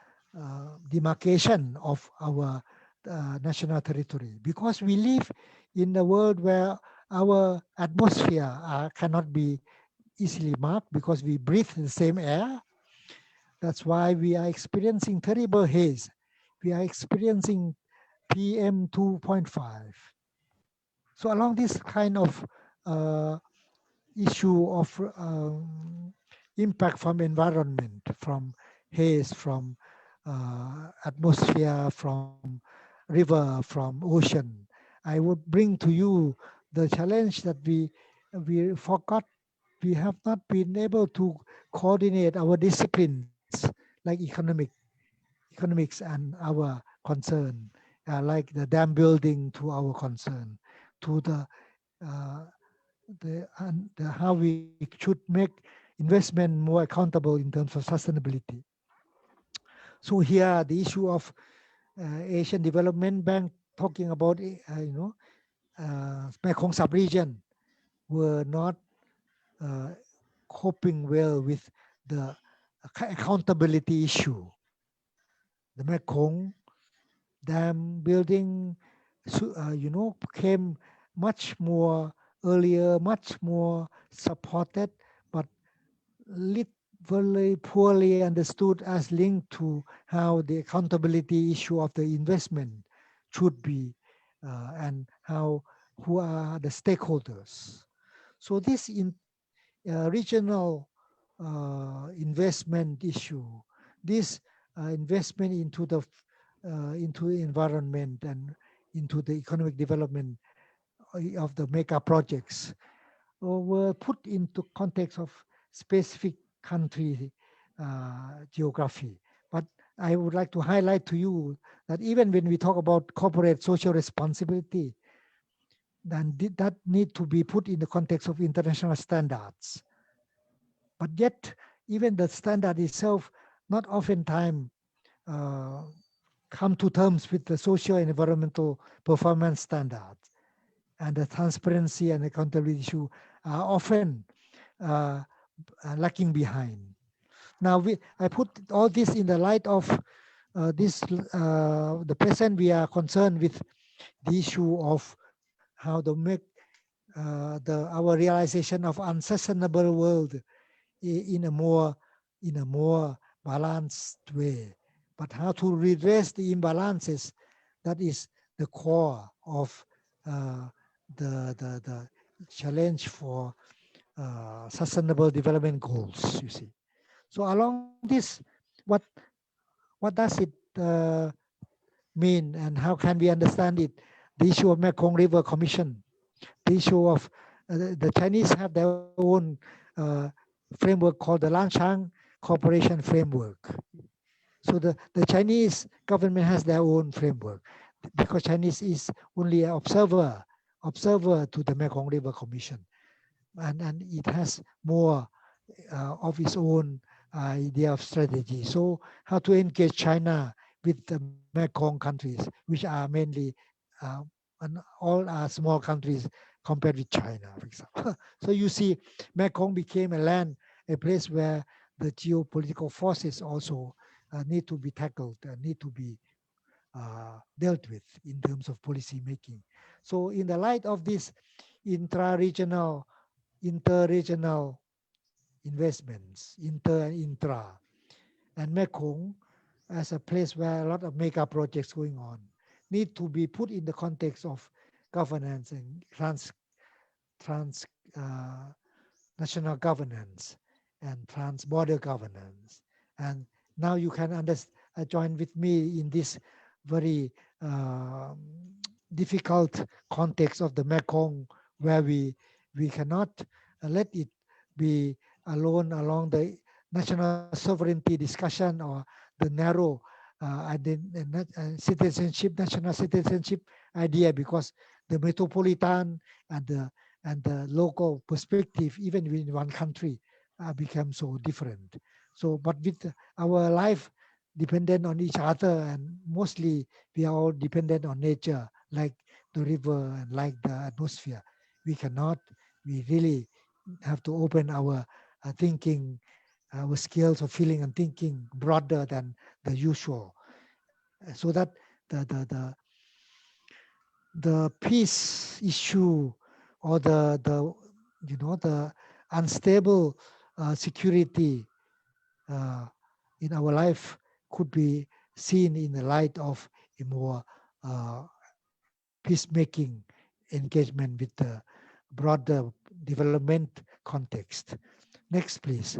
demarcation of our national territory, because we live in a world where our atmosphere cannot be easily marked because we breathe the same air. That's why we are experiencing terrible haze. We are experiencing PM 2.5. So along this kind of issue of impact from environment, from haze, from atmosphere, from river, from ocean, I would bring to you the challenge that we forgot. We have not been able to coordinate our disciplines like economics and our concern, like the dam building to our concern, to how we should make investment more accountable in terms of sustainability. So here, the issue of Asian Development Bank talking about, Mekong sub-region were not coping well with the accountability issue. The Mekong dam building, came much more earlier, much more supported, but very poorly understood as linked to how the accountability issue of the investment should be and who are the stakeholders. So this regional investment issue, this investment into the environment and into the economic development of the mega projects were put into context of specific country geography. But I would like to highlight to you that even when we talk about corporate social responsibility, then that need to be put in the context of international standards. But yet, even the standard itself, not oftentimes come to terms with the social and environmental performance standards, and the transparency and accountability issue are often lacking behind. Now, I put all this in the light of the present. We are concerned with the issue of how to make our realization of unsustainable world in a more balanced way. But how to redress the imbalances, that is the core of the challenge for sustainable development goals, you see. So along this, what what does it mean, and how can we understand it? The issue of Mekong River Commission, the issue of the Chinese have their own framework called the Lancang Cooperation Framework. So the Chinese government has their own framework because Chinese is only an observer to the Mekong River Commission, and it has more of its own idea of strategy. So how to engage China with the Mekong countries, which are mainly uh, and all are small countries compared with China, for example. So you see, Mekong became a place where the geopolitical forces also need to be tackled, need to be dealt with in terms of policy making. So in the light of this intra-regional, inter-regional investments, inter and intra, and Mekong as a place where a lot of mega projects going on need to be put in the context of governance and trans national governance and trans-border governance. And now you can join with me in this very difficult context of the Mekong, where we cannot let it be alone along the national sovereignty discussion or the narrow national citizenship idea, because the metropolitan and the local perspective, even in one country, become so different. So, but with our life dependent on each other, and mostly we are all dependent on nature, like the river and like the atmosphere. We really have to open our thinking, our skills of feeling and thinking broader than the usual, so that the peace issue, or the unstable security uh, in our life could be seen in the light of a more uh, peacemaking engagement with the broader development context. Next, please.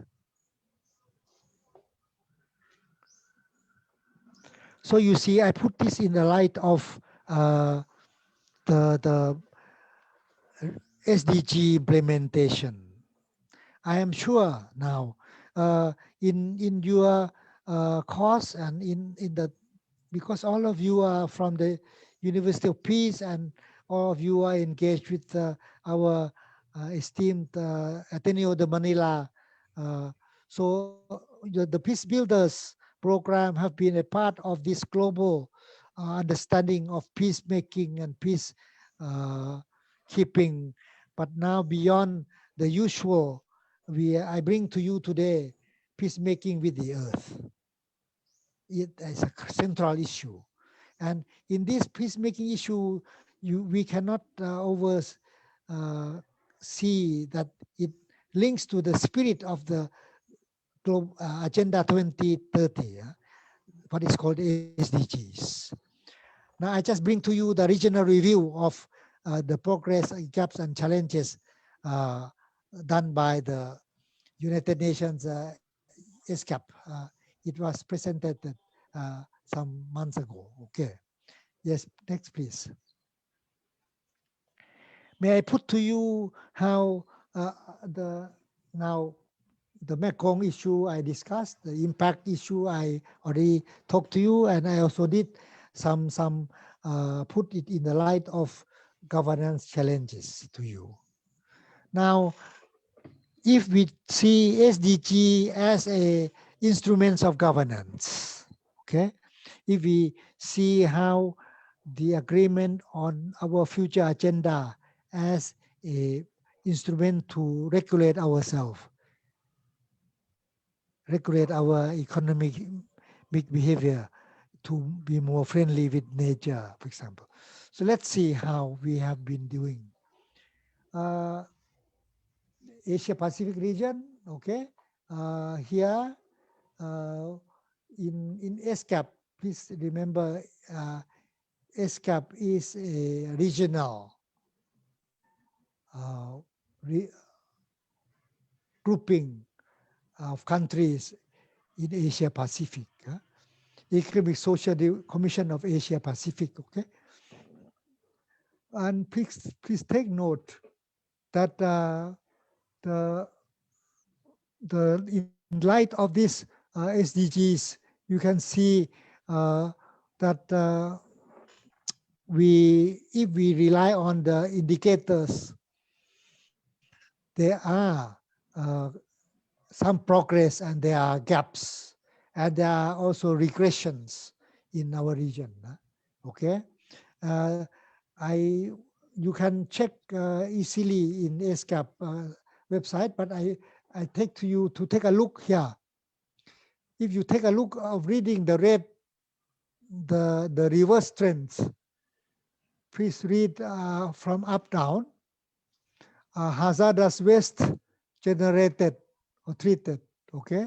So you see, I put this in the light of the SDG implementation. I am sure now in your course, and in the, because all of you are from the University of Peace, and all of you are engaged with our esteemed Ateneo de Manila. So the Peacebuilders program have been a part of this global understanding of peacemaking and peace keeping. But now, beyond the usual, I bring to you today peacemaking with the earth. It is a central issue. And in this peacemaking issue, we cannot see that it links to the spirit of the Agenda 2030, what is called SDGs. Now, I just bring to you the regional review of the progress, gaps, and challenges done by the United Nations CCARPH. It was presented some months ago. Okay. Yes, next, please. May I put to you how now the Mekong issue I discussed, the impact issue I already talked to you, and I also did some put it in the light of governance challenges to you. Now, if we see SDG as a instruments of governance, okay, if we see how the agreement on our future agenda as a instrument to regulate ourselves, regulate our economic big behavior, to be more friendly with nature, for example. So let's see how we have been doing. Asia Pacific region, okay. Here in ESCAP, please remember CCARPH is a regional re grouping of countries in Asia Pacific. Economic Social Commission of Asia Pacific. Okay, and please take note that in light of this SDGs, you can see that if we rely on the indicators, there are some progress and there are gaps, and there are also regressions in our region. Okay, you can check easily in CCARPH website, but I take you to take a look here. If you take a look of reading the reverse trends, please read from up down. Hazardous waste generated or treated. Okay,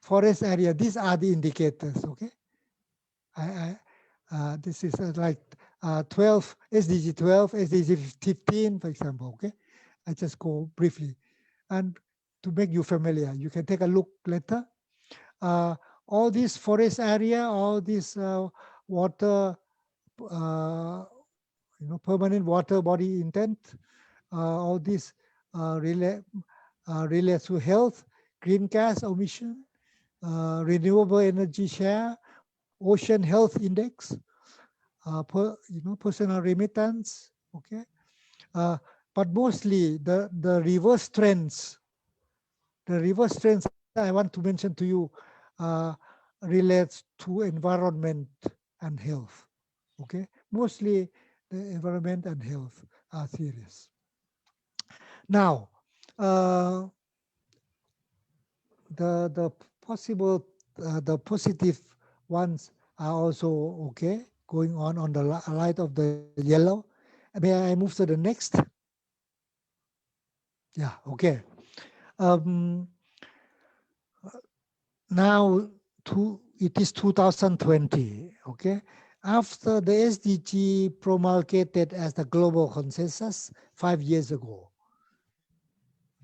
forest area. These are the indicators. Okay, this is like 12 SDG 12, SDG 15, for example. Okay, I just go briefly, and to make you familiar, you can take a look later. All this forest area, all this water, permanent water body intent, all this relates to health, green gas emission, renewable energy share, ocean health index, personal remittance. Okay, but mostly the reverse trends. The reverse trends I want to mention to you relates to environment and health. Okay, mostly the environment and health are serious. Now, the possible, the positive ones are also okay, going on the light of the yellow. May I move to the next? Yeah, okay. Now, it is 2020, okay? After the SDG promulgated as the global consensus 5 years ago,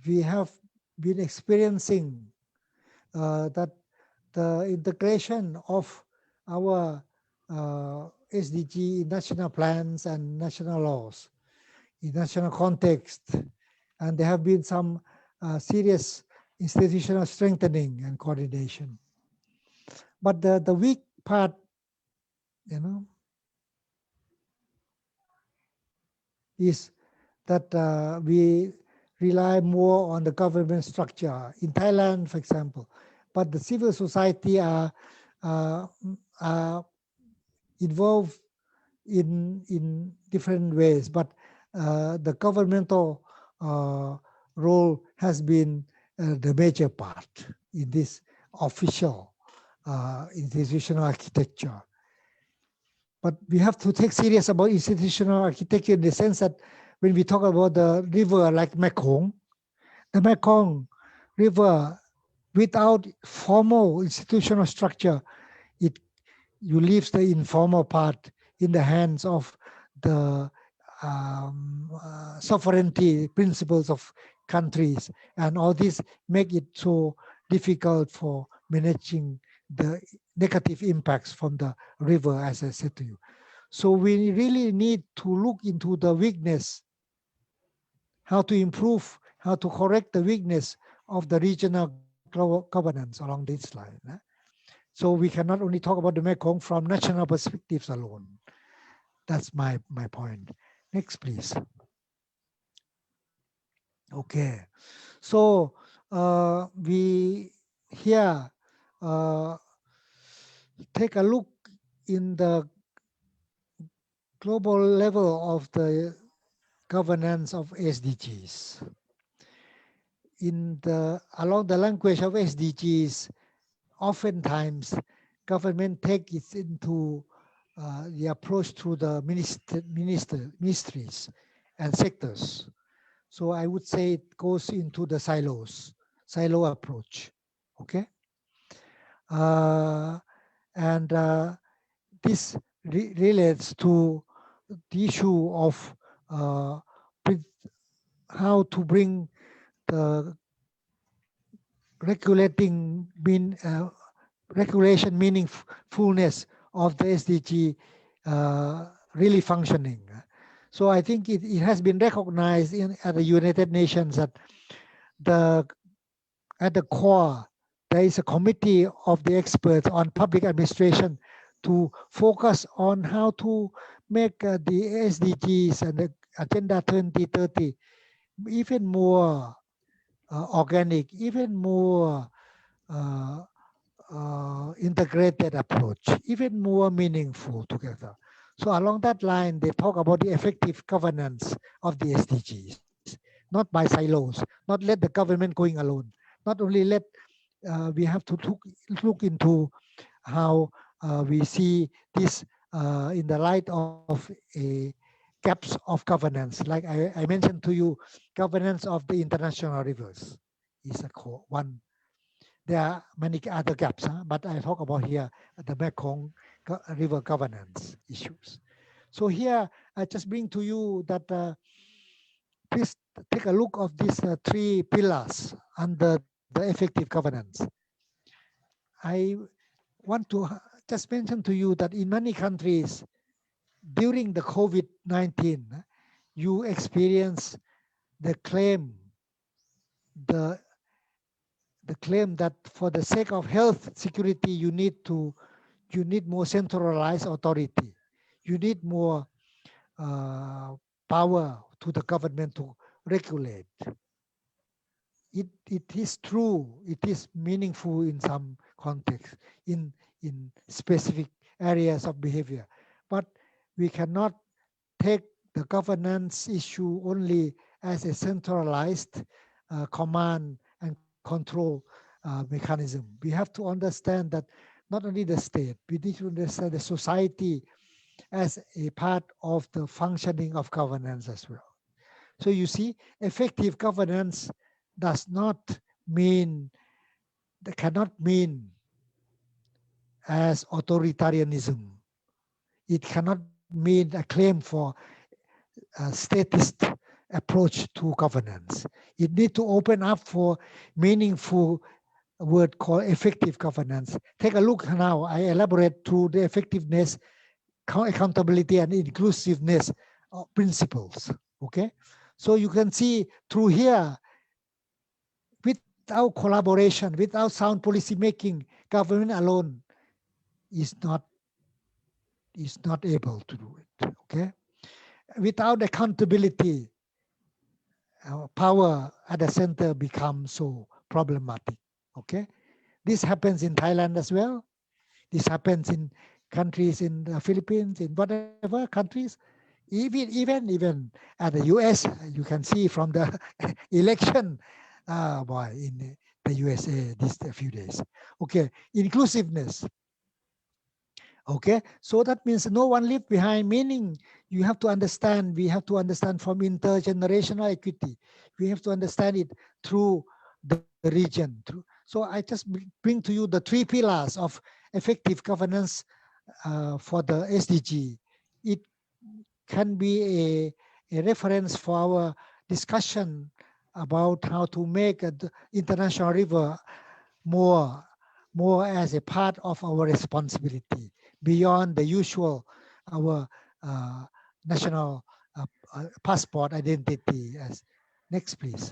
we have been experiencing that the integration of our SDG national plans and national laws in national context, and there have been some serious institutional strengthening and coordination. But the weak part, is that we rely more on the government structure in Thailand, for example. But the civil society are involved in different ways. But the governmental role has been the major part in this official institutional architecture. But we have to take serious about institutional architecture in the sense that when we talk about the river like Mekong, the Mekong River, without formal institutional structure, you leave the informal part in the hands of the sovereignty principles of countries, and all this make it so difficult for managing the negative impacts from the river, as I said to you. So we really need to look into the weakness, how to improve, how to correct the weakness of the regional governance along this line. So we cannot only talk about the Mekong from national perspectives alone. That's my point. Next, please. Okay, so we here take a look in the global level of the governance of SDGs. Along the language of SDGs, oftentimes government take it into the approach through the ministries and sectors. So I would say it goes into the silo approach, okay? And this relates to the issue of with how to bring the regulation meaningfulness of the SDG really functioning. So I think it has been recognized at the United Nations that the at the core there is a committee of the experts on public administration to focus on how to make the SDGs and the Agenda 2030 even more organic, even more uh, integrated approach, even more meaningful together. So along that line, they talk about the effective governance of the SDGs, not by silos, not let the government going alone, not only let, we have to look into how we see this in the light of a gaps of governance. Like I mentioned to you, governance of the international rivers is a core one. There are many other gaps, but I talk about here the Mekong River governance issues. So here I just bring to you that please take a look of these three pillars under the effective governance. I want to just mention to you that in many countries during the COVID-19, you experience the claim, the claim that for the sake of health security, you need more centralized authority. You need more power to the government to regulate. It is true. It is meaningful in some context, in specific areas of behavior, but we cannot take the governance issue only as a centralized command and control mechanism. We have to understand that not only the state, we need to understand the society as a part of the functioning of governance as well. So you see, effective governance does not mean, cannot mean as authoritarianism. It cannot mean a claim for a statist approach to governance. It needs to open up for meaningful word called effective governance. Take a look now. I elaborate through the effectiveness, accountability, and inclusiveness principles. Okay, so you can see through here, without collaboration, without sound policy making, government alone is not able to do it. Okay, without accountability, power at the center becomes so problematic. Okay, this happens in Thailand as well. This happens in countries in the Philippines, in whatever countries, even at the US. You can see from the election, in the USA this a few days. Okay, inclusiveness. Okay, so that means no one left behind, meaning you have to understand, we have to understand from intergenerational equity. We have to understand it through the region. So I just bring to you the three pillars of effective governance for the SDG. It can be a reference for our discussion about how to make the international river more as a part of our responsibility beyond the usual our national passport identity. As next, please.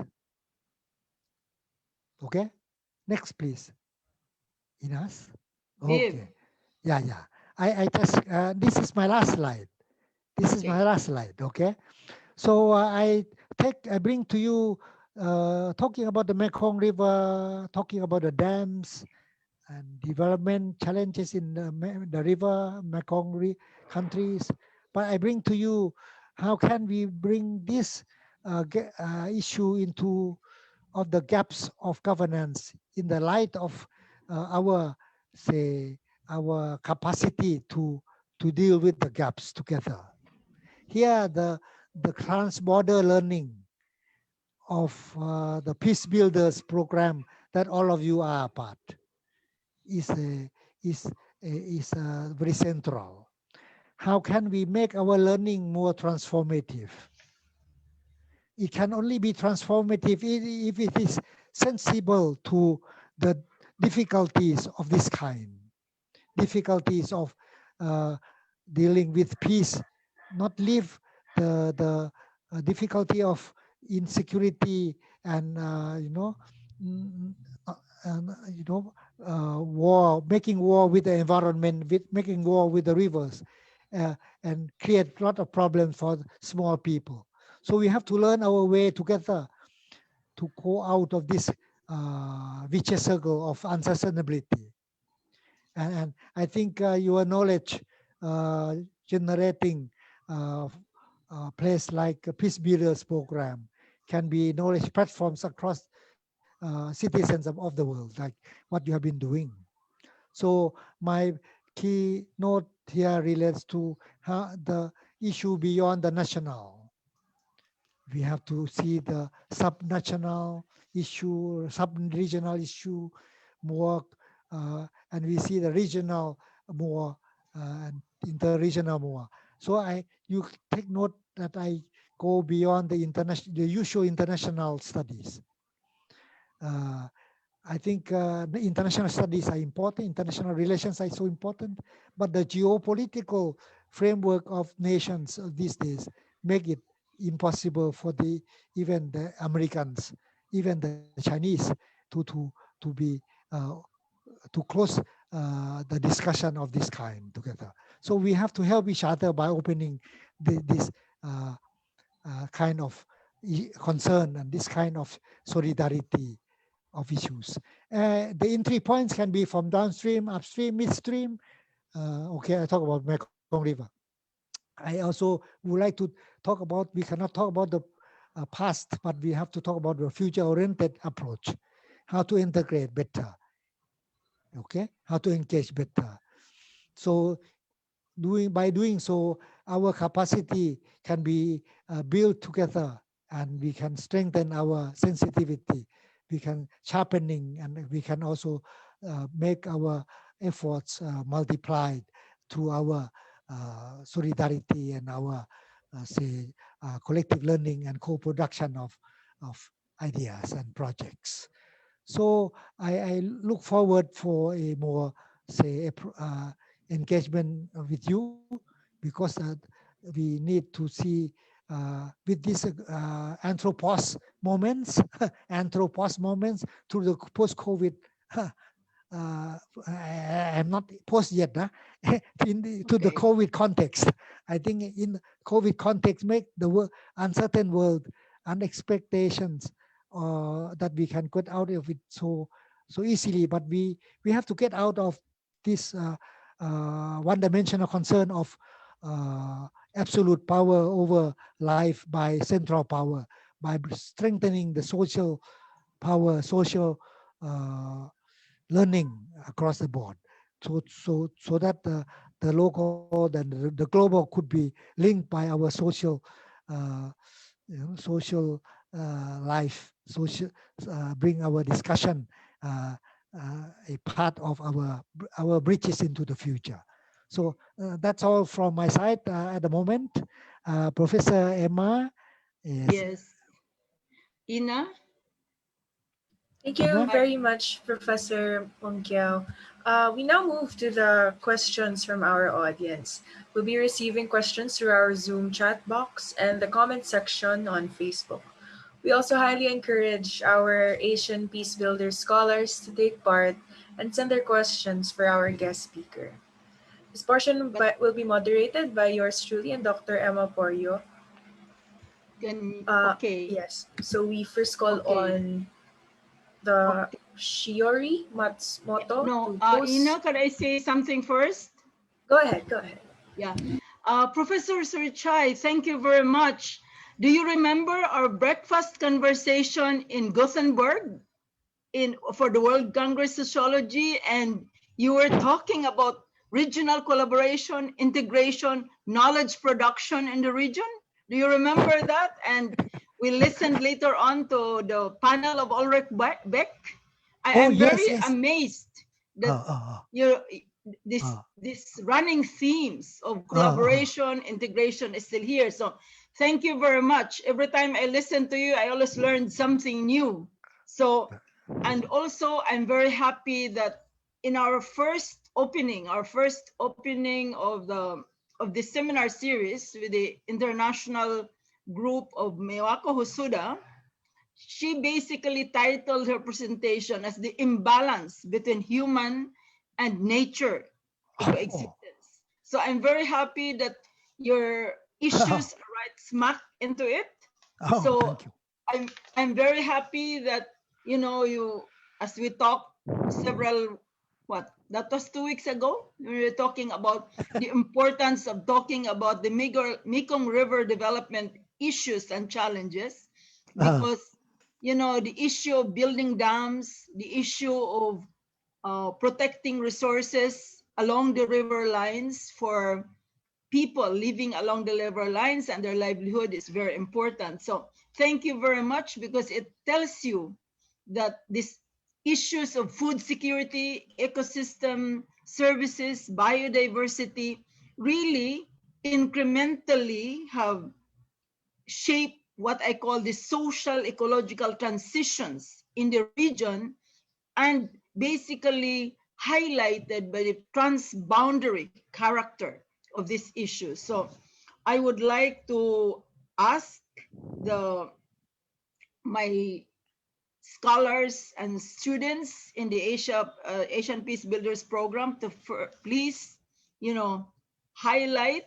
Okay, next, please. Ines. Viv. Okay, yeah. I just this is my last slide. This is my last slide. Okay, so I bring to you talking about the Mekong River, talking about the dams and development challenges in the river Mekong countries. But I bring to you how can we bring this issue into of the gaps of governance in the light of our our capacity to deal with the gaps together. Here the trans-border learning of the Peacebuilders program that all of you are a part is very central. how can we make our learning more transformative? It can only be transformative if it is sensible to the difficulties of this kind, difficulties of dealing with peace, not leave the difficulty of insecurity and mm, and war, making war with the environment, making war with the rivers, and create a lot of problems for small people. So we have to learn our way together to go out of this vicious circle of unsustainability. And I think your knowledge generating place like a Peacebuilders program can be knowledge platforms across citizens of the world, like what you have been doing. So my key note here relates to the issue beyond the national. We have to see the sub-national issue, sub-regional issue more, and we see the regional more and inter-regional more. So you take note that I go beyond the usual international studies. I think the international studies are important, international relations are so important, but the geopolitical framework of nations these days make it impossible for even the Americans, even the Chinese to be to close the discussion of this kind together. So we have to help each other by opening this kind of concern and this kind of solidarity of issues. The entry points can be from downstream, upstream, midstream. Okay, I talk about Mekong River. I also would like to talk about, we cannot talk about the past, but we have to talk about the future-oriented approach, how to integrate better, okay, how to engage better. So by doing so, our capacity can be built together and we can strengthen our sensitivity. We can sharpening and we can also make our efforts multiplied through our solidarity and our collective learning and co-production of ideas and projects. So I look forward for a more engagement with you because we need to see with these anthropos moments through the post-COVID. I'm not post yet, to the COVID context. I think in COVID context, make the uncertain world and expectations that we can get out of it so easily. But we have to get out of this one-dimensional concern of absolute power over life by central power, by strengthening the social power, social learning across the board, so that the local and the global could be linked by our social social life, social bring our discussion a part of our bridges into the future. So that's all from my side at the moment. Professor Emma. Yes. Ina? Thank you very much, Professor Wun'gaeo. We now move to the questions from our audience. We'll be receiving questions through our Zoom chat box and the comment section on Facebook. We also highly encourage our Asian Peacebuilder scholars to take part and send their questions for our guest speaker. This portion will be moderated by yours truly and Dr. Emma Porio. Okay. Yes. So we first call on the Shiori Matsumoto. No, Ina, could I say something first? Go ahead. Yeah. Professor Surichai, thank you very much. Do you remember our breakfast conversation in Gothenburg for the World Congress Sociology? And you were talking about regional collaboration, integration, knowledge production in the region. Do you remember that? And we listened later on to the panel of Ulrich Beck. I am very amazed that this running themes of collaboration, integration is still here. So thank you very much. Every time I listen to you, I always learn something new. So, and also I'm very happy that in our first opening of the seminar series with the international group of Mewako Hosuda, she basically titled her presentation as the imbalance between human and nature coexistence. So I'm very happy that your issues are right smack into it. So thank you. I'm very happy that you as we talked several that was 2 weeks ago, we were talking about the importance of talking about the Mekong River development issues and challenges, because the issue of building dams, the issue of protecting resources along the river lines for people living along the river lines and their livelihood is very important. So thank you very much, because it tells you that these issues of food security, ecosystem services, biodiversity really incrementally have shaped what I call the social ecological transitions in the region, and basically highlighted by the transboundary character of this issue. So I would like to ask my scholars and students in the Asian Peacebuilders program to please, highlight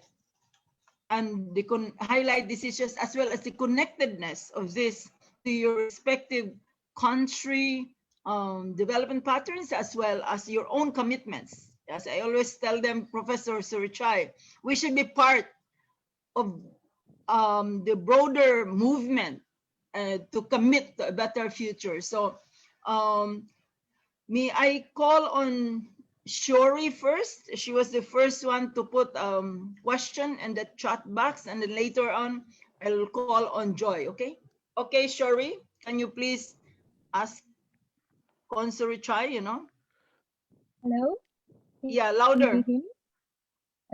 highlight these issues, as well as the connectedness of this to your respective country development patterns, as well as your own commitments. As I always tell them, Professor Surichai, we should be part of the broader movement to commit to a better future. So may I call on Shori first? She was the first one to put question in the chat box, and then later on I'll call on Joy. Okay, Shori, can you please ask Consori Chai, Hello? Yeah, Can louder. you hear me?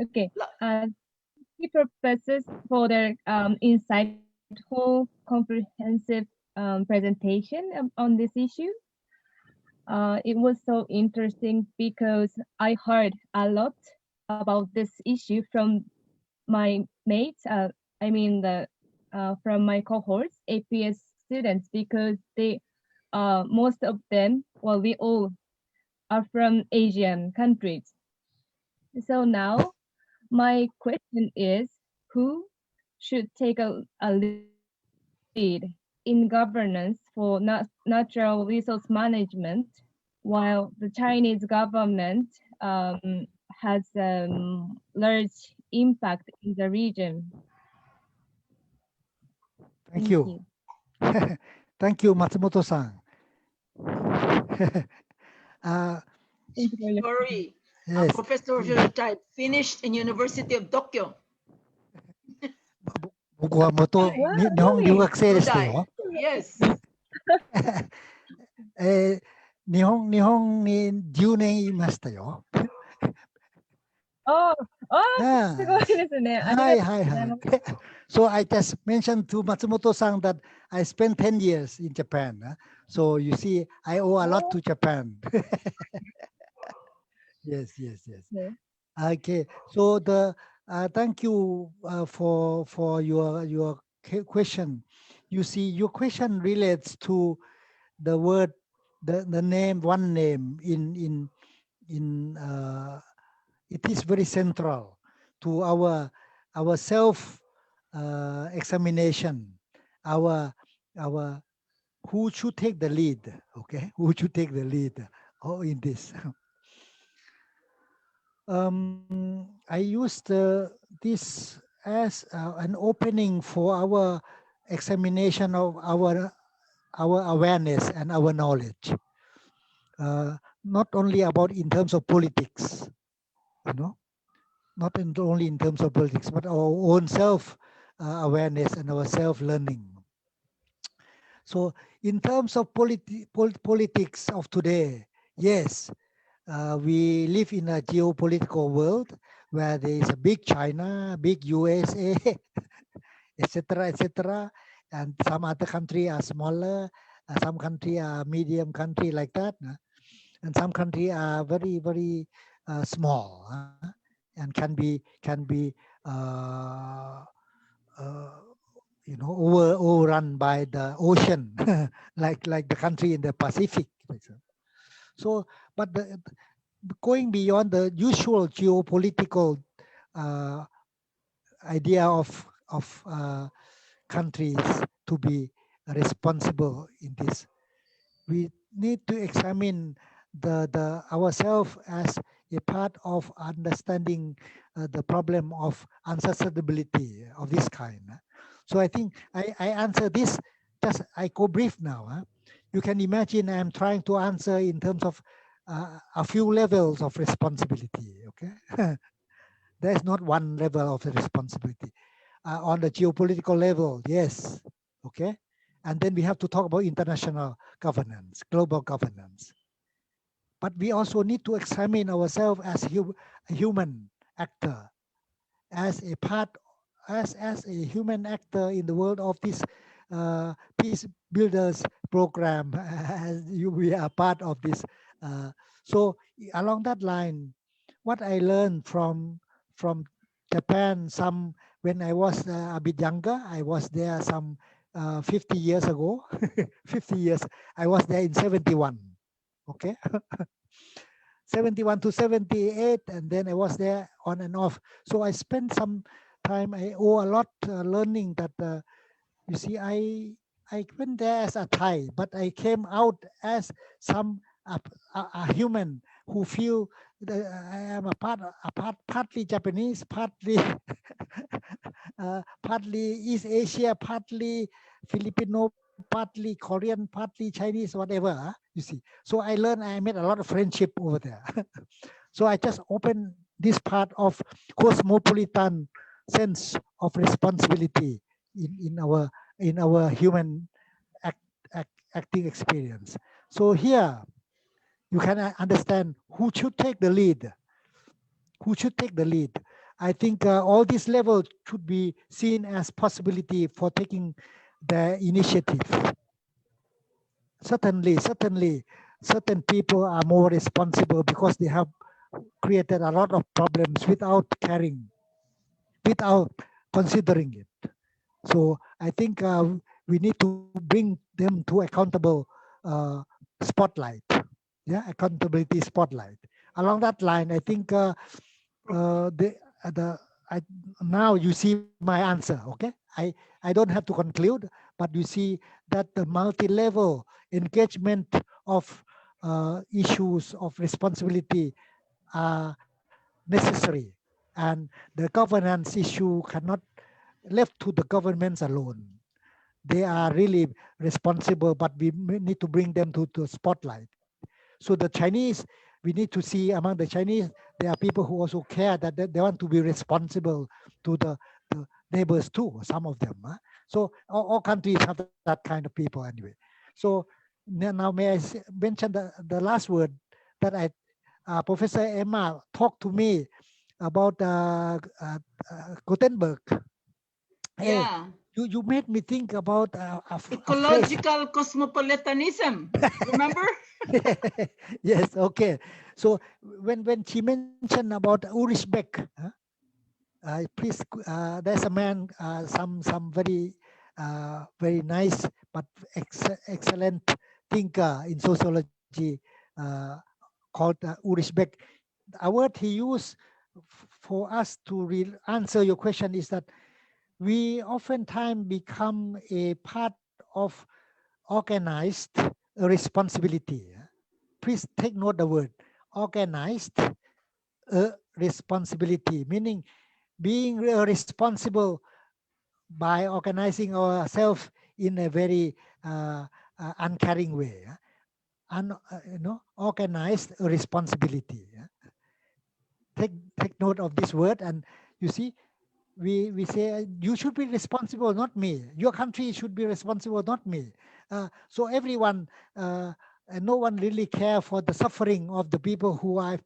Okay. Thank you, professors, for the insightful, comprehensive presentation on this issue. It was so interesting because I heard a lot about this issue from my mates. I mean from my cohorts, APS students, because they most of them, well, we all are from Asian countries. So now my question is, who should take a lead in governance for natural resource management, while the Chinese government has large impact in the region? Thank you. Thank you, Matsumoto-san. Thank you for your Shori, Yes. Professor Surichai finished in University of Tokyo. 僕は元 Wow, 日本留 really? 学生でした Sudai. よ。 Yes. 日本に10年いましたよ。 Oh, あすごいですね。あはいはいはい。So I just mentioned to Matsumoto-san that I spent 10 years in Japan. So you see, I owe a lot to Japan. Yes. Yeah. Okay. So thank you for your question. You see, your question relates to the word, the name, one name in it is very central to our self examination, our who should take the lead, okay? Who should take the lead in this? I used this as an opening for our examination of our awareness and our knowledge. Not only about in terms of politics, not only in terms of politics, but our own self awareness and our self learning. So in terms of politics of today, yes, we live in a geopolitical world where there is a big China, big USA, etc., and some other country are smaller, some country are medium country like that, and some country are very small, and can be uh, uh, overrun by the ocean, like the country in the Pacific. So, but going beyond the usual geopolitical uh, idea of countries to be responsible in this, we need to examine the ourselves as a part of understanding the problem of unsustainability of this kind. So I think I answer this, just I go brief now. You can imagine I'm trying to answer in terms of a few levels of responsibility. Okay, there's not one level of the responsibility. On the geopolitical level, yes, okay, and then we have to talk about international governance, global governance. But we also need to examine ourselves as a human actor, as a part, as a human actor in the world of this peace builders program. As we are part of this. So along that line, what I learned from Japan, some when I was a bit younger, I was there some 50 years ago. 50 years. I was there in 71. Okay. 71 to 78, and then I was there on and off. So I spent some time. I owe a lot learning that you see, I went there as a Thai, but I came out as some a human who feel that I am partly Japanese, partly partly East Asia, partly Filipino, partly Korean, partly Chinese, whatever. You see, so I learned. I made a lot of friendship over there. So I just opened this part of cosmopolitan sense of responsibility in our human acting experience. So here you can understand who should take the lead. Who should take the lead? I think all these levels should be seen as possibility for taking the initiative. Certainly, certain people are more responsible because they have created a lot of problems without caring, without considering it. So I think we need to bring them to accountable spotlight. Yeah, accountability spotlight. Along that line, I think the I, now you see my answer. Okay, I don't have to conclude, but you see that the multi-level engagement of issues of responsibility are necessary, and the governance issue cannot left to the governments alone. They are really responsible, but we need to bring them to the spotlight. So the Chinese, we need to see among the Chinese, there are people who also care that they want to be responsible to the neighbors too, some of them. So all countries have that kind of people anyway. So now may I mention the last word that Professor Emma talked to me about Gutenberg. Hey, Yeah. you made me think about a phrase. Ecological cosmopolitanism. Remember? Yes, okay. So when she mentioned about Urishbek, please, there's a man, some very nice but excellent thinker in sociology called Urishbek. A word he used for us to answer your question is that we oftentimes become a part of organized responsibility. Please take note the word organized responsibility, meaning being responsible by organizing ourselves in a very uncaring way. Organized responsibility. Take note of this word, and you see, we say you should be responsible, not me. Your country should be responsible, not me. So everyone and no one really care for the suffering of the people who are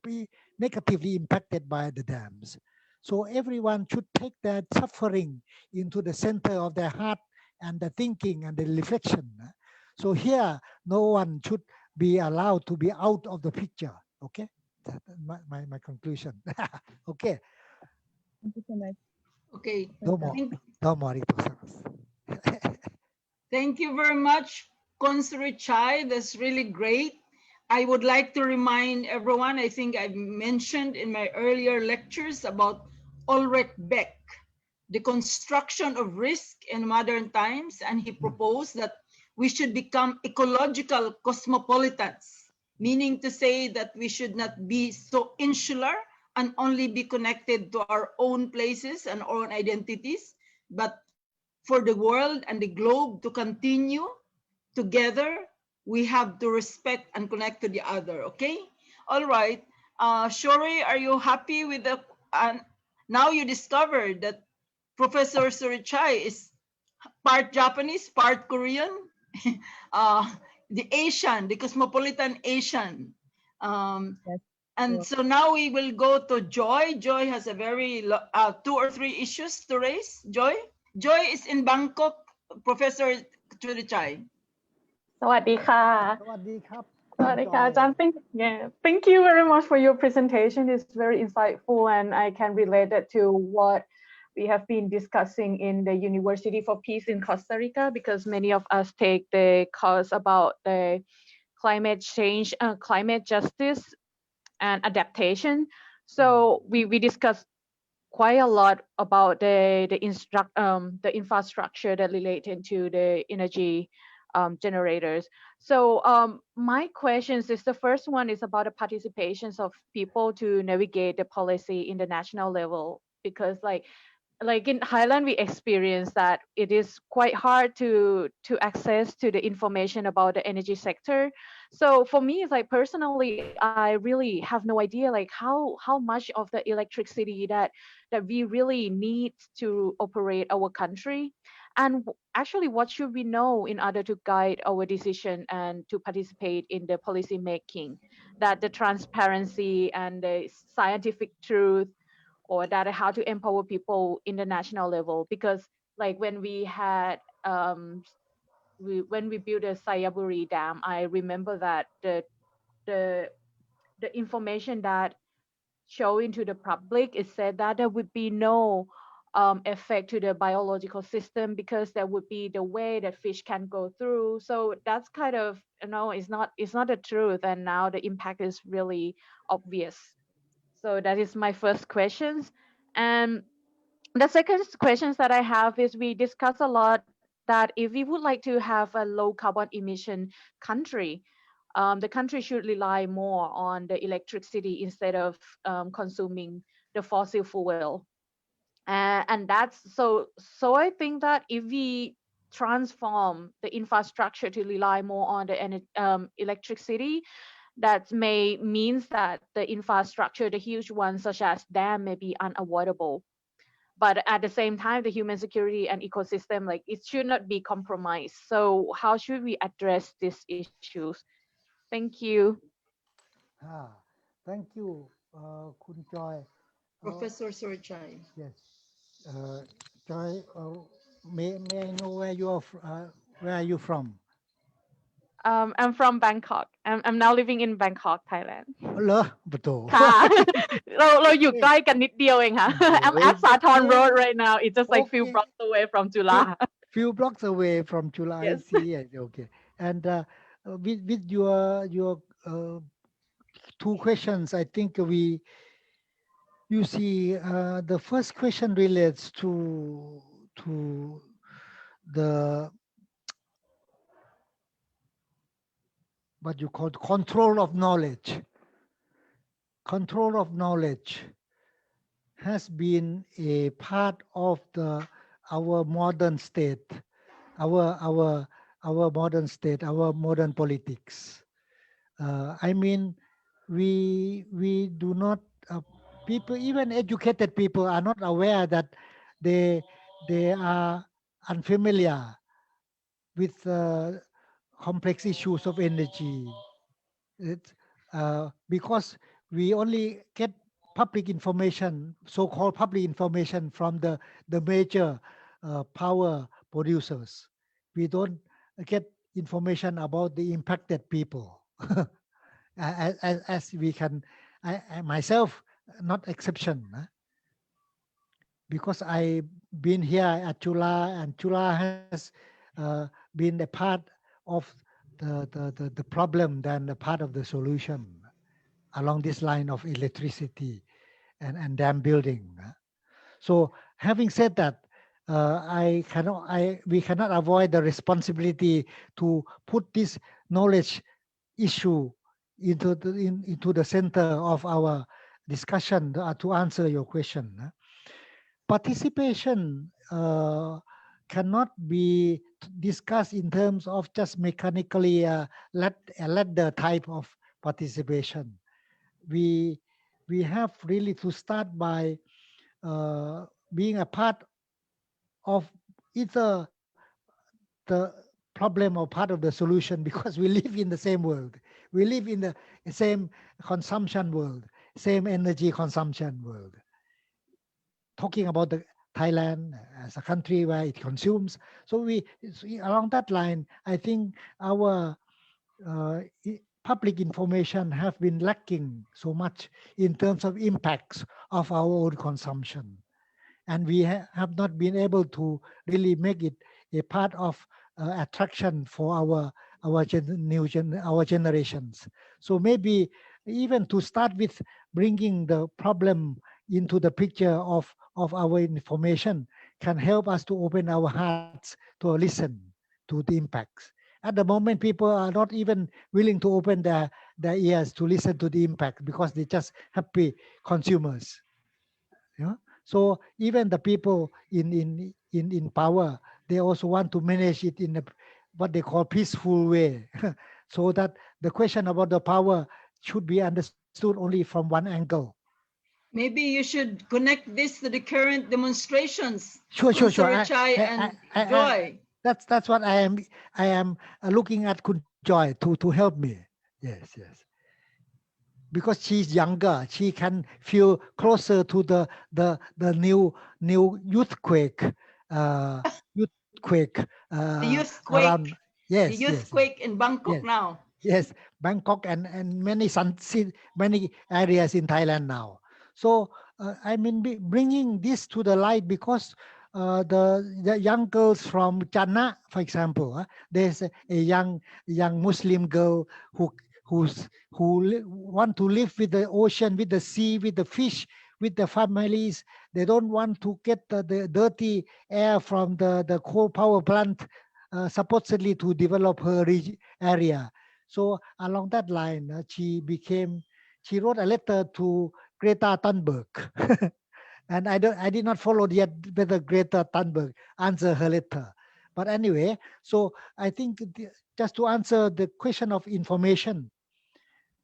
negatively impacted by the dams. So everyone should take that suffering into the center of their heart and the thinking and the reflection. So here, no one should be allowed to be out of the picture. Okay, that's my conclusion. Okay. Thank you so much. Okay. Domo, domo arigatou gozaimasu. Thank you very much, Surichai. That's really great. I would like to remind everyone, I think I mentioned in my earlier lectures about Ulrich Beck, the construction of risk in modern times, and he proposed that we should become ecological cosmopolitans, meaning to say that we should not be so insular and only be connected to our own places and our own identities, but for the world and the globe to continue together, we have to respect and connect to the other, okay? All right. Shori, are you happy with the, now you discovered that Professor Surichai is part Japanese, part Korean, uh, the Asian, the cosmopolitan Asian. Yes. And so now we will go to Joy. Joy has a very 2 or 3 issues to raise. Joy? Joy is in Bangkok, Professor Surichai. สวัสดีค่ะ สวัสดีครับ สวัสดีค่ะอาจารย์ thank you very much for your presentation. It's very insightful and I can relate it to what we have been discussing in the University for Peace in Costa Rica, because many of us take the course about the climate change, climate justice and adaptation. So we discussed quite a lot about the infrastructure that relate into the energy generators. So my questions is, the first one is about the participations of people to navigate the policy in the national level, because like in Thailand, we experience that it is quite hard to access to the information about the energy sector. So for me, it's like personally, I really have no idea like how much of the electricity that we really need to operate our country, and actually what should we know in order to guide our decision and to participate in the policy making, that the transparency and the scientific truth, or that how to empower people in the national level. Because like when we had when we built the Sayaburi Dam, I remember that the the information that showing to the public is said that there would be no effect to the biological system, because there would be the way that fish can go through. So that's kind of, it's not the truth, and now the impact is really obvious. So that is my first questions. And the second questions that I have is, we discuss a lot that if we would like to have a low carbon emission country, the country should rely more on the electricity instead of consuming the fossil fuel. And that's so I think that if we transform the infrastructure to rely more on the electricity, that may means that the infrastructure, the huge ones such as dam, may be unavoidable. But at the same time, the human security and ecosystem, like it should not be compromised. So how should we address these issues? Thank you. Thank you, Kun Joy. Professor Surichai. Yes, Joy. May I know where are you from? I'm from Bangkok. I'm now living in Bangkok, Thailand. เหรอปะโถ ค่ะ เราอยู่ใกล้กันนิดเดียวเองค่ะ I'm at Sathorn Road right now. It's just like few Okay. blocks away from Chula. Few blocks away from July. Yes. I see. Yes, okay. And with your 2 questions, I think you see the first question relates to the what you call control of knowledge. Control of knowledge has been a part of our modern state, our modern state, our modern politics. I mean, we do not people, even educated people, are not aware that they are unfamiliar with complex issues of energy It's, because we only get public information, so-called public information from the major power producers. We don't get information about the impacted people. As we can, I myself, not exception, because I been here at Chula, and Chula has been a part of the problem than a part of the solution along this line of electricity and dam building. So having said that, we cannot avoid the responsibility to put this knowledge issue into the center of our discussion to answer your question. Participation cannot be discussed in terms of just mechanically let the type of participation. We we have really to start by being a part of either the problem or part of the solution, because we live in the same world. We live in the same consumption world, same energy consumption world. Talking about the Thailand as a country where it consumes. So along that line, I think our public information have been lacking so much in terms of impacts of our own consumption. And we have not been able to really make it a part of attraction for our generations. So maybe even to start with bringing the problem into the picture of our information can help us to open our hearts to listen to the impacts. At the moment, people are not even willing to open their ears to listen to the impact because they're just happy consumers. Yeah? So even the people in power, they also want to manage it in what they call peaceful way, so that the question about the power should be understood only from one angle. Maybe you should connect this to the current demonstrations Sure, in sure, sure. Surichai and Joy. That's what I am looking at Kunjoy to help me. Yes, yes. Because she's younger, she can feel closer to the new youthquake, youthquake The youth around. quake, the Yes, youth yes, quake in Bangkok yes, now. yes. Bangkok and many areas in Thailand now. So I mean, bringing this to the light because the young girls from Chana, for example, there's a young Muslim girl who want to live with the ocean, with the sea, with the fish, with the families. They don't want to get the dirty air from the coal power plant, supposedly to develop her area. So along that line, she wrote a letter to Greta Thunberg. And I did not follow yet whether Greta Thunberg answer her letter. But anyway, so I think just to answer the question of information,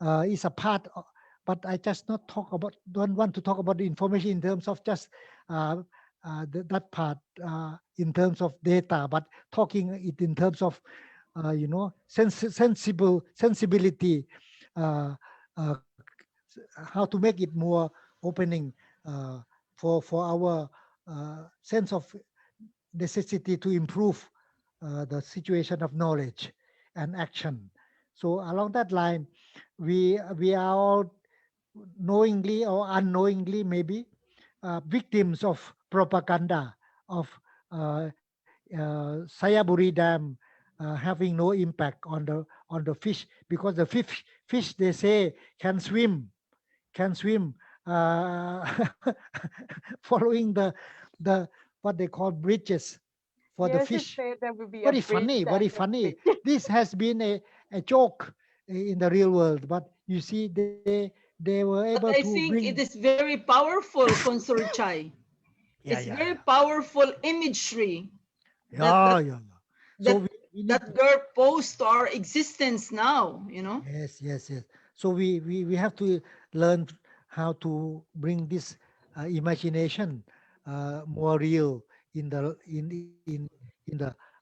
is a part of, but I just not talk about, don't want to talk about the information in terms of just that part in terms of data, but talking it in terms of sensibility, uh, uh, how to make it more opening for our sense of necessity to improve the situation of knowledge and action. So along that line, we are all knowingly or unknowingly maybe victims of propaganda of Sayaburi Dam having no impact on the fish, because the fish they say can swim following the what they call bridges for the Yes, it fish. said there will be a Very bridge funny, that very can funny. fit. This has been a joke in the real world, but you see, they were able But I to think bring. it is very powerful, Consorichai. Yeah, It's yeah, very yeah, powerful imagery that yeah, yeah, yeah. So that we need. that girl posed to our existence now, you know. Yes, yes, yes. So we have to learn how to bring this imagination more real in the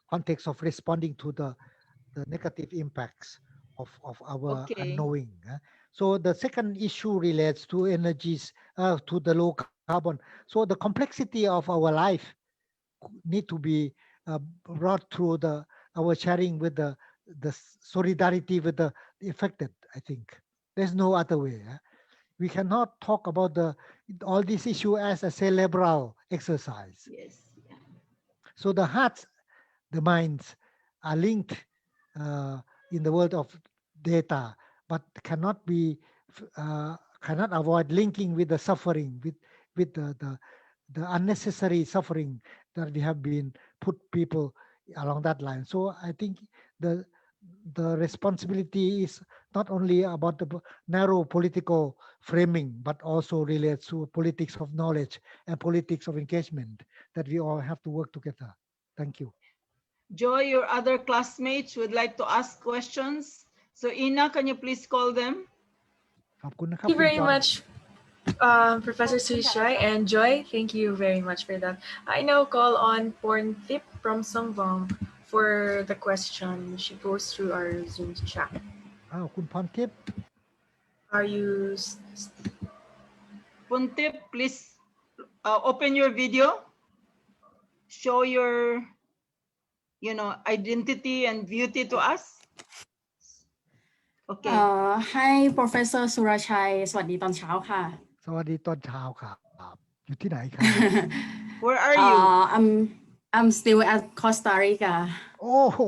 context of responding to the negative impacts of our Okay. unknowing. So the second issue relates to energies, to the low carbon. So the complexity of our life need to be brought through the our sharing with the solidarity with the affected. I think there's no other way. We cannot talk about the all this issue as a cerebral exercise. Yes. Yeah. So the hearts, the minds are linked in the world of data, but cannot be cannot avoid linking with the suffering, with the unnecessary suffering that we have been put people along that line. So I think the the responsibility is not only about the narrow political framing, but also relates to politics of knowledge and politics of engagement that we all have to work together. Thank you. Joy, your other classmates would like to ask questions. So Ina, can you please call them? ขอบคุณนะค Thank รับ you คุณ very จอย much, Professor Surichai and Joy. Thank you very much for that. I now call on Porn Tip from Songvam for the question. She goes through our Zoom chat. อ้าวคุณพรทิพย์ Are you? Puntip, please open your video. Show your, identity and beauty to us. Okay. Hi Professor Surachai สวัสดีตอนเช้าค่ะ สวัสดีตอนเช้าครับอยู่ที่ไหนครับ Where are you? I'm still at Costa Rica โอ้โห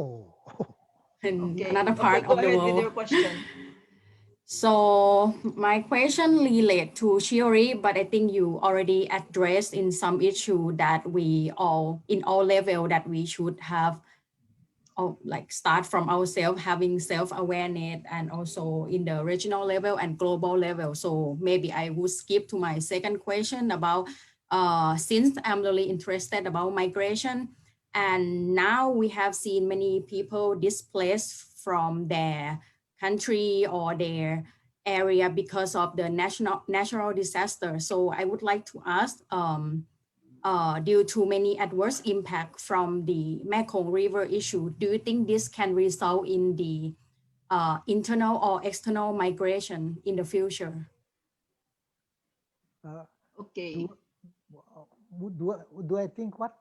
in Okay. another Okay, part go of the ahead with world. your question. So my question relate to theory, but I think you already addressed in some issue that we all in all level that we should have like start from ourselves having self-awareness and also in the regional level and global level. So maybe I would skip to my second question about since I'm really interested about migration, and now we have seen many people displaced from their country or their area because of the natural disaster. So I would like to ask due to many adverse impact from the Mekong River issue, do you think this can result in the internal or external migration in the future? Okay. Do I think what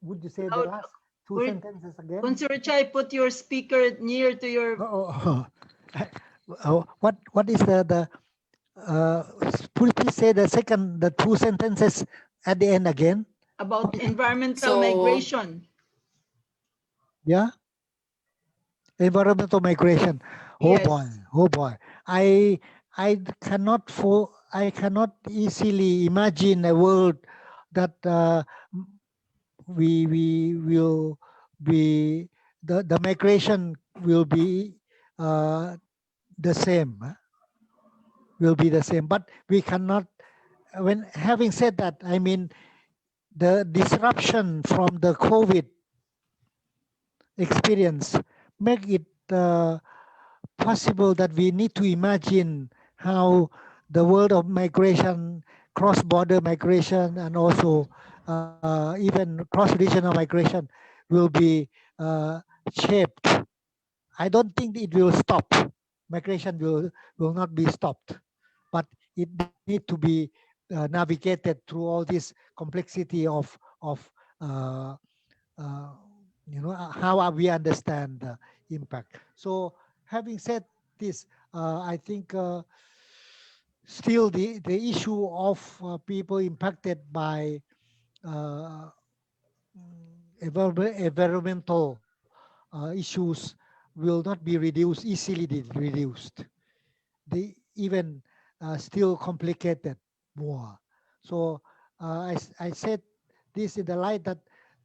would you say the Loud. last two Wait. sentences again? Surichai, put your speaker near to your. What is the please say the two sentences at the end again? About environmental So- migration. Yeah, environmental migration. Oh Yes. boy, oh boy. I cannot easily imagine a world that we will be the migration will be the same. Will be the same, but we cannot. When having said that, I mean the disruption from the COVID experience make it possible that we need to imagine how the world of migration, cross-border migration, and also even cross-regional migration will be shaped. I don't think it will stop. Migration will not be stopped, but it need to be navigated through all this complexity of how we understand the impact. So having said this, I think still the issue of people impacted by environmental issues will not be easily reduced. They even still complicated more. So I said this in the light that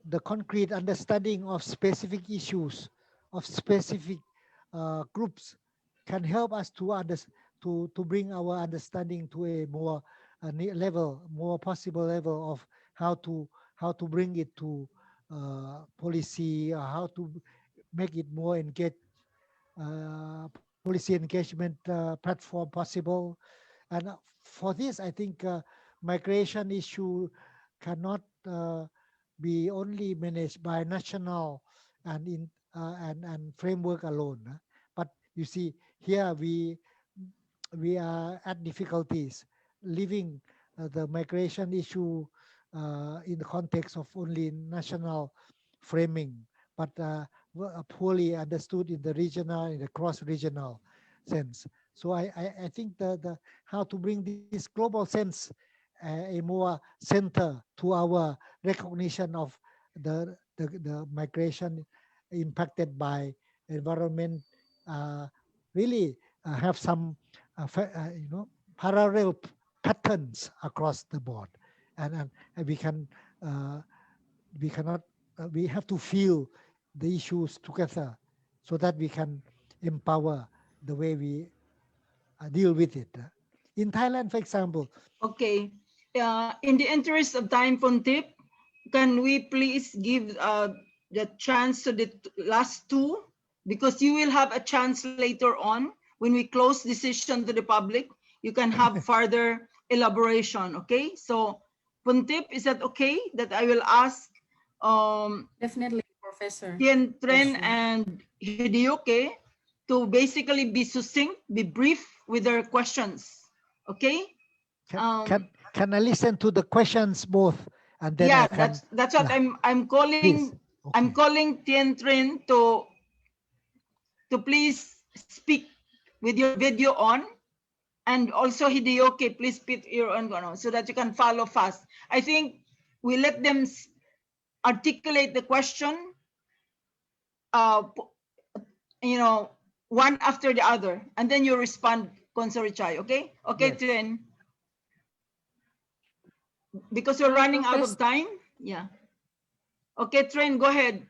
the concrete understanding of specific issues, of specific groups can help us to bring our understanding to a more more possible level of how to bring it to policy, how to make it more engaged, policy engagement platform possible. And for this, I think migration issue cannot be only managed by national and and framework alone. But you see, here we are at difficulties leaving the migration issue in the context of only national framing, but poorly understood in the regional, in the cross-regional sense. So I think the how to bring this global sense a more center to our recognition of the migration impacted by environment really have some parallel patterns across the board, and we can we cannot we have to feel the issues together so that we can empower the way we deal with it. In Thailand, for example. Okay. In the interest of time, Pontip, can we please give the chance to the last two? Because you will have a chance later on when we close decision to the public. You can have further elaboration. Okay. So, Pontip, is that okay that I will ask Definitely, Professor. Tien Tren Sure. and Hideyuki to basically be succinct, be brief with their questions. Okay. Can I listen to the questions both, and then Yeah, I can, that's what I'm calling. please. Okay. I'm calling Tien Trin to please speak with your video on, and also Hideyuki, please put your on so that you can follow fast. I think we let them articulate the question, one after the other, and then you respond, Surichai. Okay, okay, Yes. Trin. Because we're running out of time. Yeah. Okay, Trin, go ahead.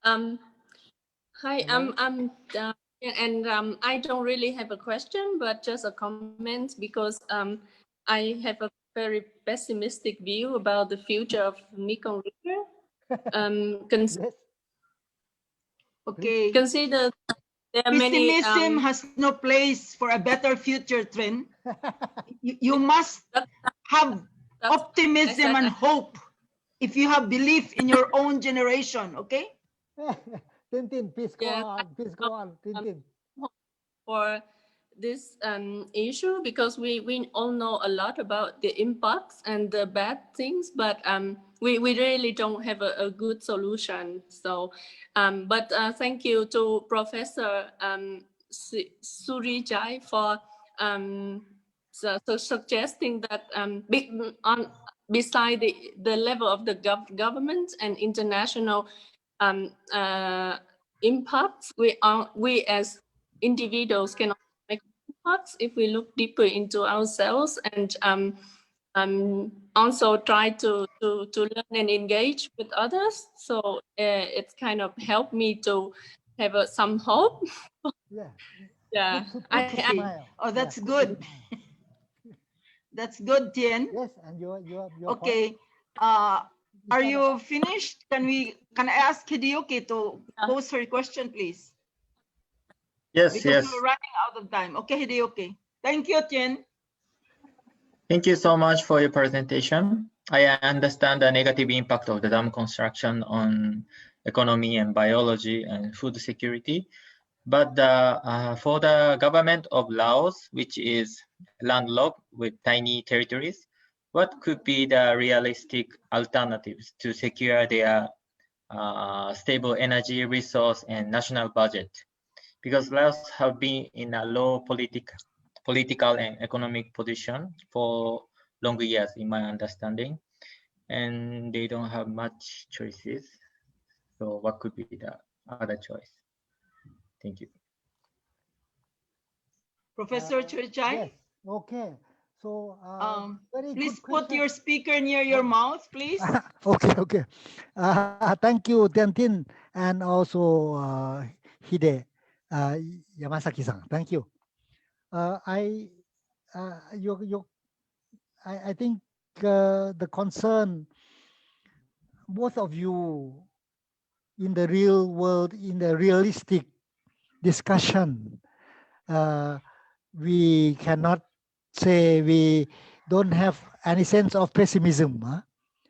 Hi, I'm and I don't really have a question, but just a comment because I have a very pessimistic view about the future of Mekong River. Yes. Okay. Consider there are many. Pessimism has no place for a better future, Trin. You must have optimism and hope if you have belief in your own generation, okay? Tintin, please go Yeah, on. Please go on, Tintin. For this issue because we all know a lot about the impacts and the bad things, but we really don't have a good solution. So, but thank you to Professor Surichai for so suggesting that beside the level of the government and international impacts, we as individuals can make impacts if we look deeper into ourselves and also try to learn and engage with others. So it's kind of helped me to have some hope. Yeah. Yeah. Smile. Oh, that's Yeah, good. That's good, Tien. Yes, and your okay. Are you finished? Can I ask Hideyuki to pose her question, please? Yes, because yes. we're running out of time. Okay, Hideyuki. Thank you, Tien. Thank you so much for your presentation. I understand the negative impact of the dam construction on economy and biology and food security. But for the government of Laos, which is landlocked with tiny territories, what could be the realistic alternatives to secure their stable energy resource and national budget? Because Laos have been in a low political and economic position for long years, in my understanding, and they don't have much choices. So what could be the other choice? Thank you. Professor Surichai? Yes, okay. So very please good put question. your speaker near your mouth, please. Okay. Thank you, Tiantin, and also Hide Yamasaki-san. Thank you. I think the concern, both of you, in the real world, in the realistic discussion, we cannot say we don't have any sense of pessimism.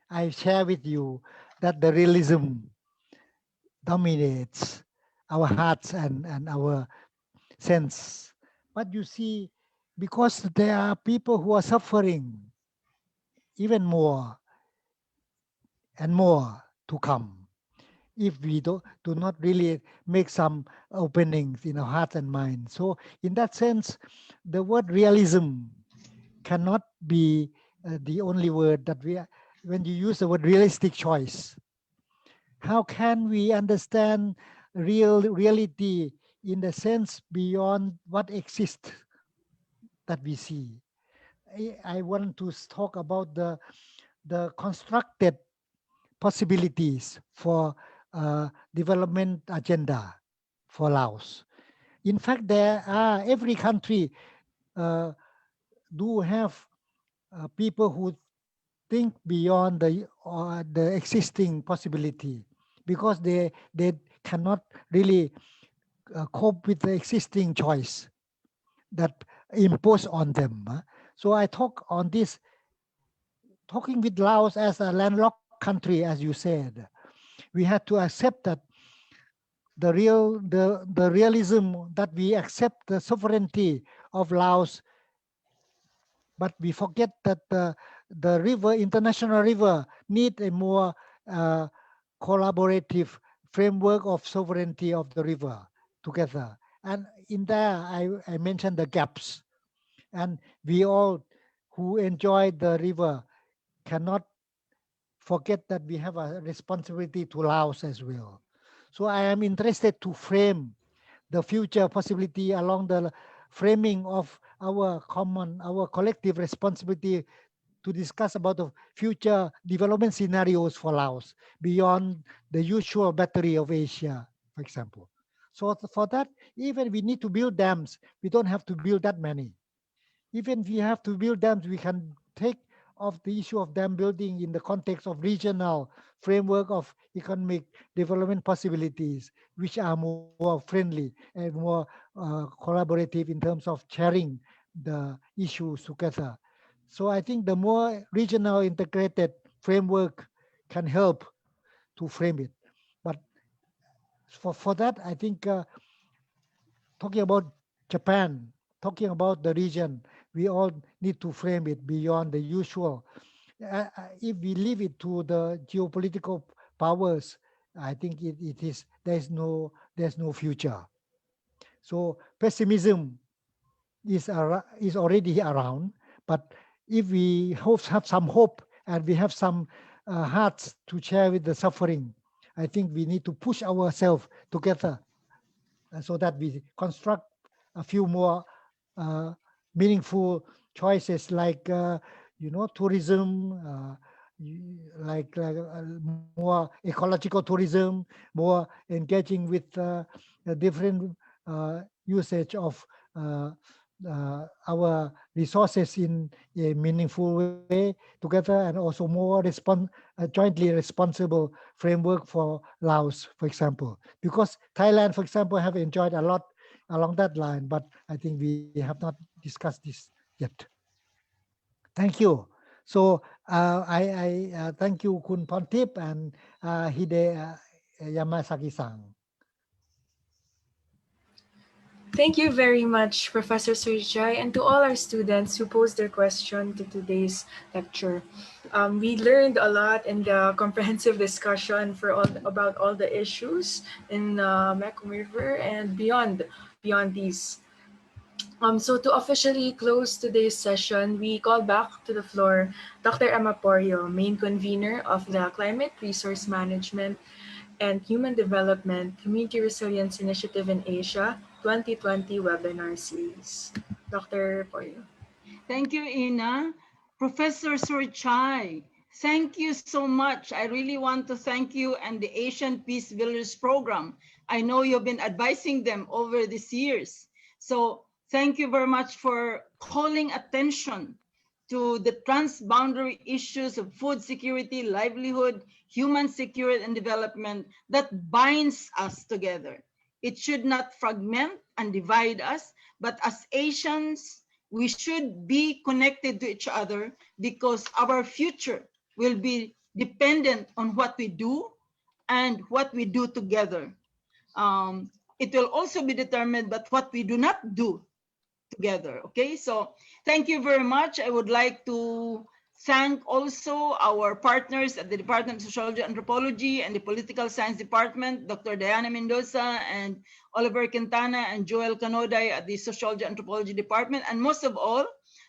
I share with you that the realism dominates our hearts and our sense. But you see, because there are people who are suffering even more and more to come if we do not really make some openings in our heart and mind. So in that sense, the word realism cannot be the only word that when you use the word realistic choice. How can we understand reality in the sense beyond what exists that we see? I want to talk about the constructed possibilities for development agenda for Laos. In fact, every country do have people who think beyond the existing possibility because they cannot really cope with the existing choice that imposed on them. So I talk on this, talking with Laos as a landlocked country, as you said. We had to accept that the realism that we accept the sovereignty of Laos, but we forget that the river, international river, need a more collaborative framework of sovereignty of the river together. And in there, I mentioned the gaps. And we all who enjoy the river cannot forget that we have a responsibility to Laos as well. So I am interested to frame the future possibility along the framing of our collective responsibility to discuss about the future development scenarios for Laos beyond the usual battery of Asia, for example. So for that, even we need to build dams, we don't have to build that many. Even if we have to build dams, we can take of the issue of dam building in the context of regional framework of economic development possibilities, which are more friendly and more collaborative in terms of sharing the issues together. So I think the more regional integrated framework can help to frame it. But for that, I think talking about Japan, talking about the region, we all need to frame it beyond the usual. If we leave it to the geopolitical powers, I think there's no future. So pessimism is already around, but if we have some hope and we have some hearts to share with the suffering, I think we need to push ourselves together so that we construct a few more meaningful choices like tourism, more ecological tourism, more engaging with a different usage of our resources in a meaningful way together, and also more jointly responsible framework for Laos, for example. Because Thailand, for example, have enjoyed a lot along that line, but I think we have not discussed this yet. Thank you. So I thank you, Kun Pontip and Hide Yamasaki-san. Thank you very much, Professor Surichai, and to all our students who posed their question to today's lecture. We learned a lot in the comprehensive discussion about all the issues in Mekong River and beyond these. So to officially close today's session, we call back to the floor Dr. Emma Porio, main convener of the Climate Resource Management and Human Development Community Resilience Initiative in Asia 2020 webinar series. Dr. Porio. Thank you, Ina. Professor Surichai, thank you so much. I really want to thank you and the Asian Peacebuilders program. I know you've been advising them over these years. So thank you very much for calling attention to the transboundary issues of food security, livelihood, human security and development that binds us together. It should not fragment and divide us, but as Asians, we should be connected to each other because our future will be dependent on what we do and what we do together. It will also be determined by what we do not do together. Okay, so thank you very much. I would like to thank also our partners at the Department of Sociology and Anthropology and the Political Science Department, Dr. Diana Mendoza and Oliver Quintana and Joel Canoday at the Sociology and Anthropology Department, and most of all,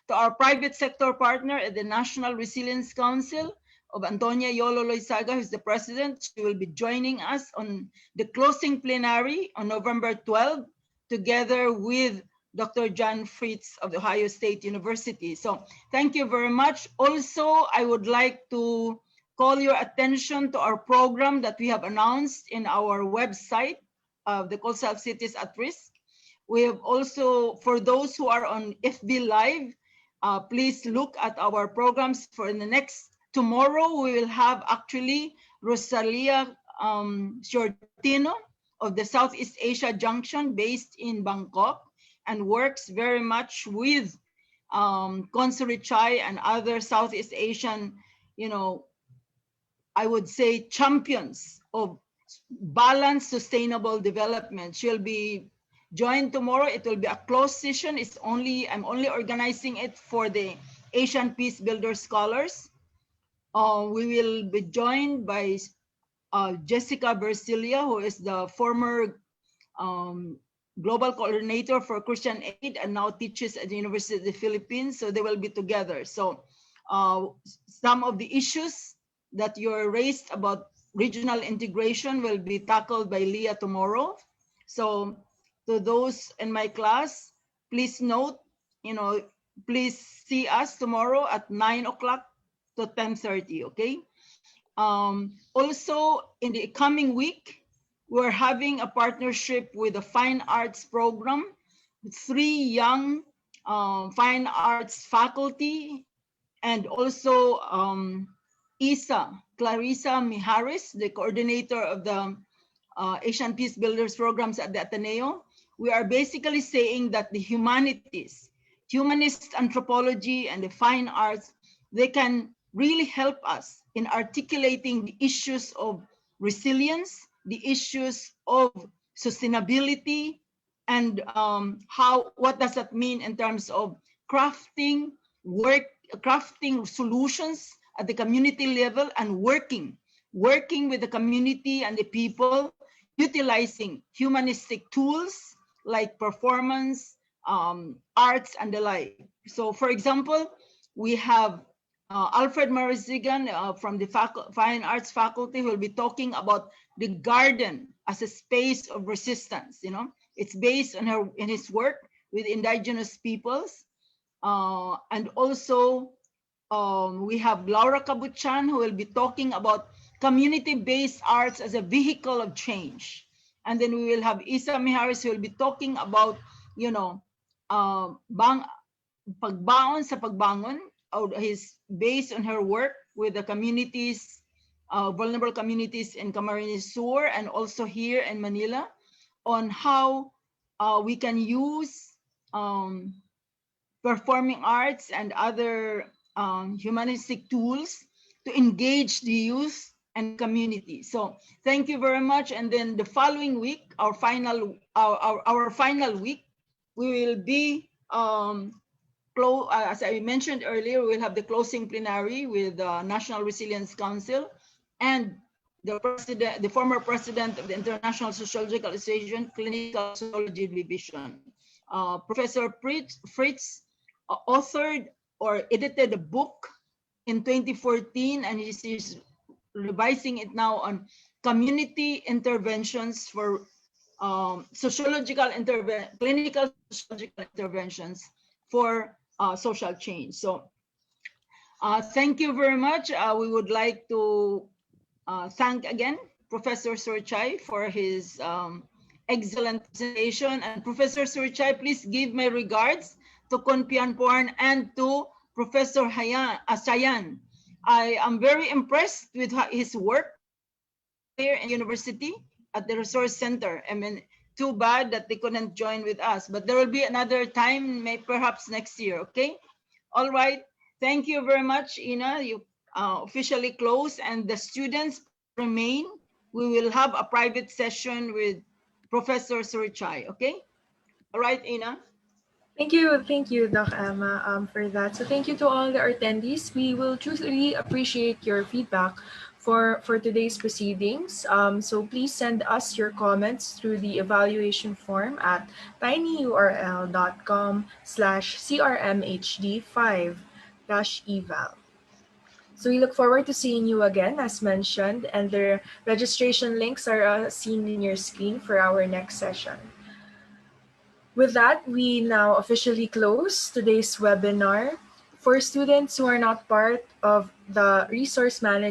to our private sector partner at the National Resilience Council of Antonia Yolo Loizaga, who's the president. She will be joining us on the closing plenary on November 12, together with Dr. John Fritz of the Ohio State University. So thank you very much. Also, I would like to call your attention to our program that we have announced in our website of the Coastal Cities at Risk. We have also, for those who are on FB Live, please look at our programs for the next, tomorrow we will have actually Rosalia Shortino of the Southeast Asia Junction based in Bangkok, and works very much with Surichai and other Southeast Asian, I would say champions of balanced sustainable development. She'll be joined tomorrow. It will be a closed session. I'm only organizing it for the Asian Peacebuilder scholars. We will be joined by Jessica Bersilia, who is the former Global Coordinator for Christian Aid and now teaches at the University of the Philippines. So they will be together. So some of the issues that you're raised about regional integration will be tackled by Leah tomorrow. So to those in my class, please note, please see us tomorrow at 9 o'clock to 10:30, okay? Also, in the coming week, we're having a partnership with the Fine Arts program, with 3 young fine arts faculty, and also Clarissa Mijares, the coordinator of the Asian Peacebuilders programs at the Ateneo. We are basically saying that the humanities, humanist anthropology and the fine arts, they can really help us in articulating the issues of resilience, the issues of sustainability, and what does that mean in terms of crafting solutions at the community level, and working with the community and the people, utilizing humanistic tools like performance, arts, and the like. So for example, we have Alfred Marizigan from the Fine Arts faculty will be talking about the garden as a space of resistance. It's based on his work with indigenous peoples. And also we have Laura Kabuchan, who will be talking about community-based arts as a vehicle of change. And then we will have Isa Mijares, who will be talking about, pagbaon sa pagbangon. His based on her work with the communities, vulnerable communities in Camarines Sur and also here in Manila, on how we can use performing arts and other humanistic tools to engage the youth and community. So thank you very much. And then the following week, our final week, we will be as I mentioned earlier, we'll have the closing plenary with the National Resilience Council and the former president of the International Sociological Association Clinical Sociology Division. Professor Fritz authored or edited a book in 2014, and he's revising it now on community interventions for clinical sociological interventions for social change. So thank you very much. We would like to thank again Professor Surichai for his excellent presentation. And Professor Surichai, please give my regards to Kon Pianporn and to Professor Chayan. I am very impressed with his work here in university at the Resource Center. I mean, too bad that they couldn't join with us, but there will be another time, perhaps next year, okay? All right, thank you very much, Ina. You officially close, and the students remain we will have a private session with Professor Surichai, okay? All right, Ina? Thank you, Doc Emma, for that. So thank you to all the attendees. We will truly appreciate your feedback for today's proceedings. So please send us your comments through the evaluation form at tinyurl.com/crmhd5-eval. So we look forward to seeing you again, as mentioned, and the registration links are seen in your screen for our next session. With that, we now officially close today's webinar. For students who are not part of the resource management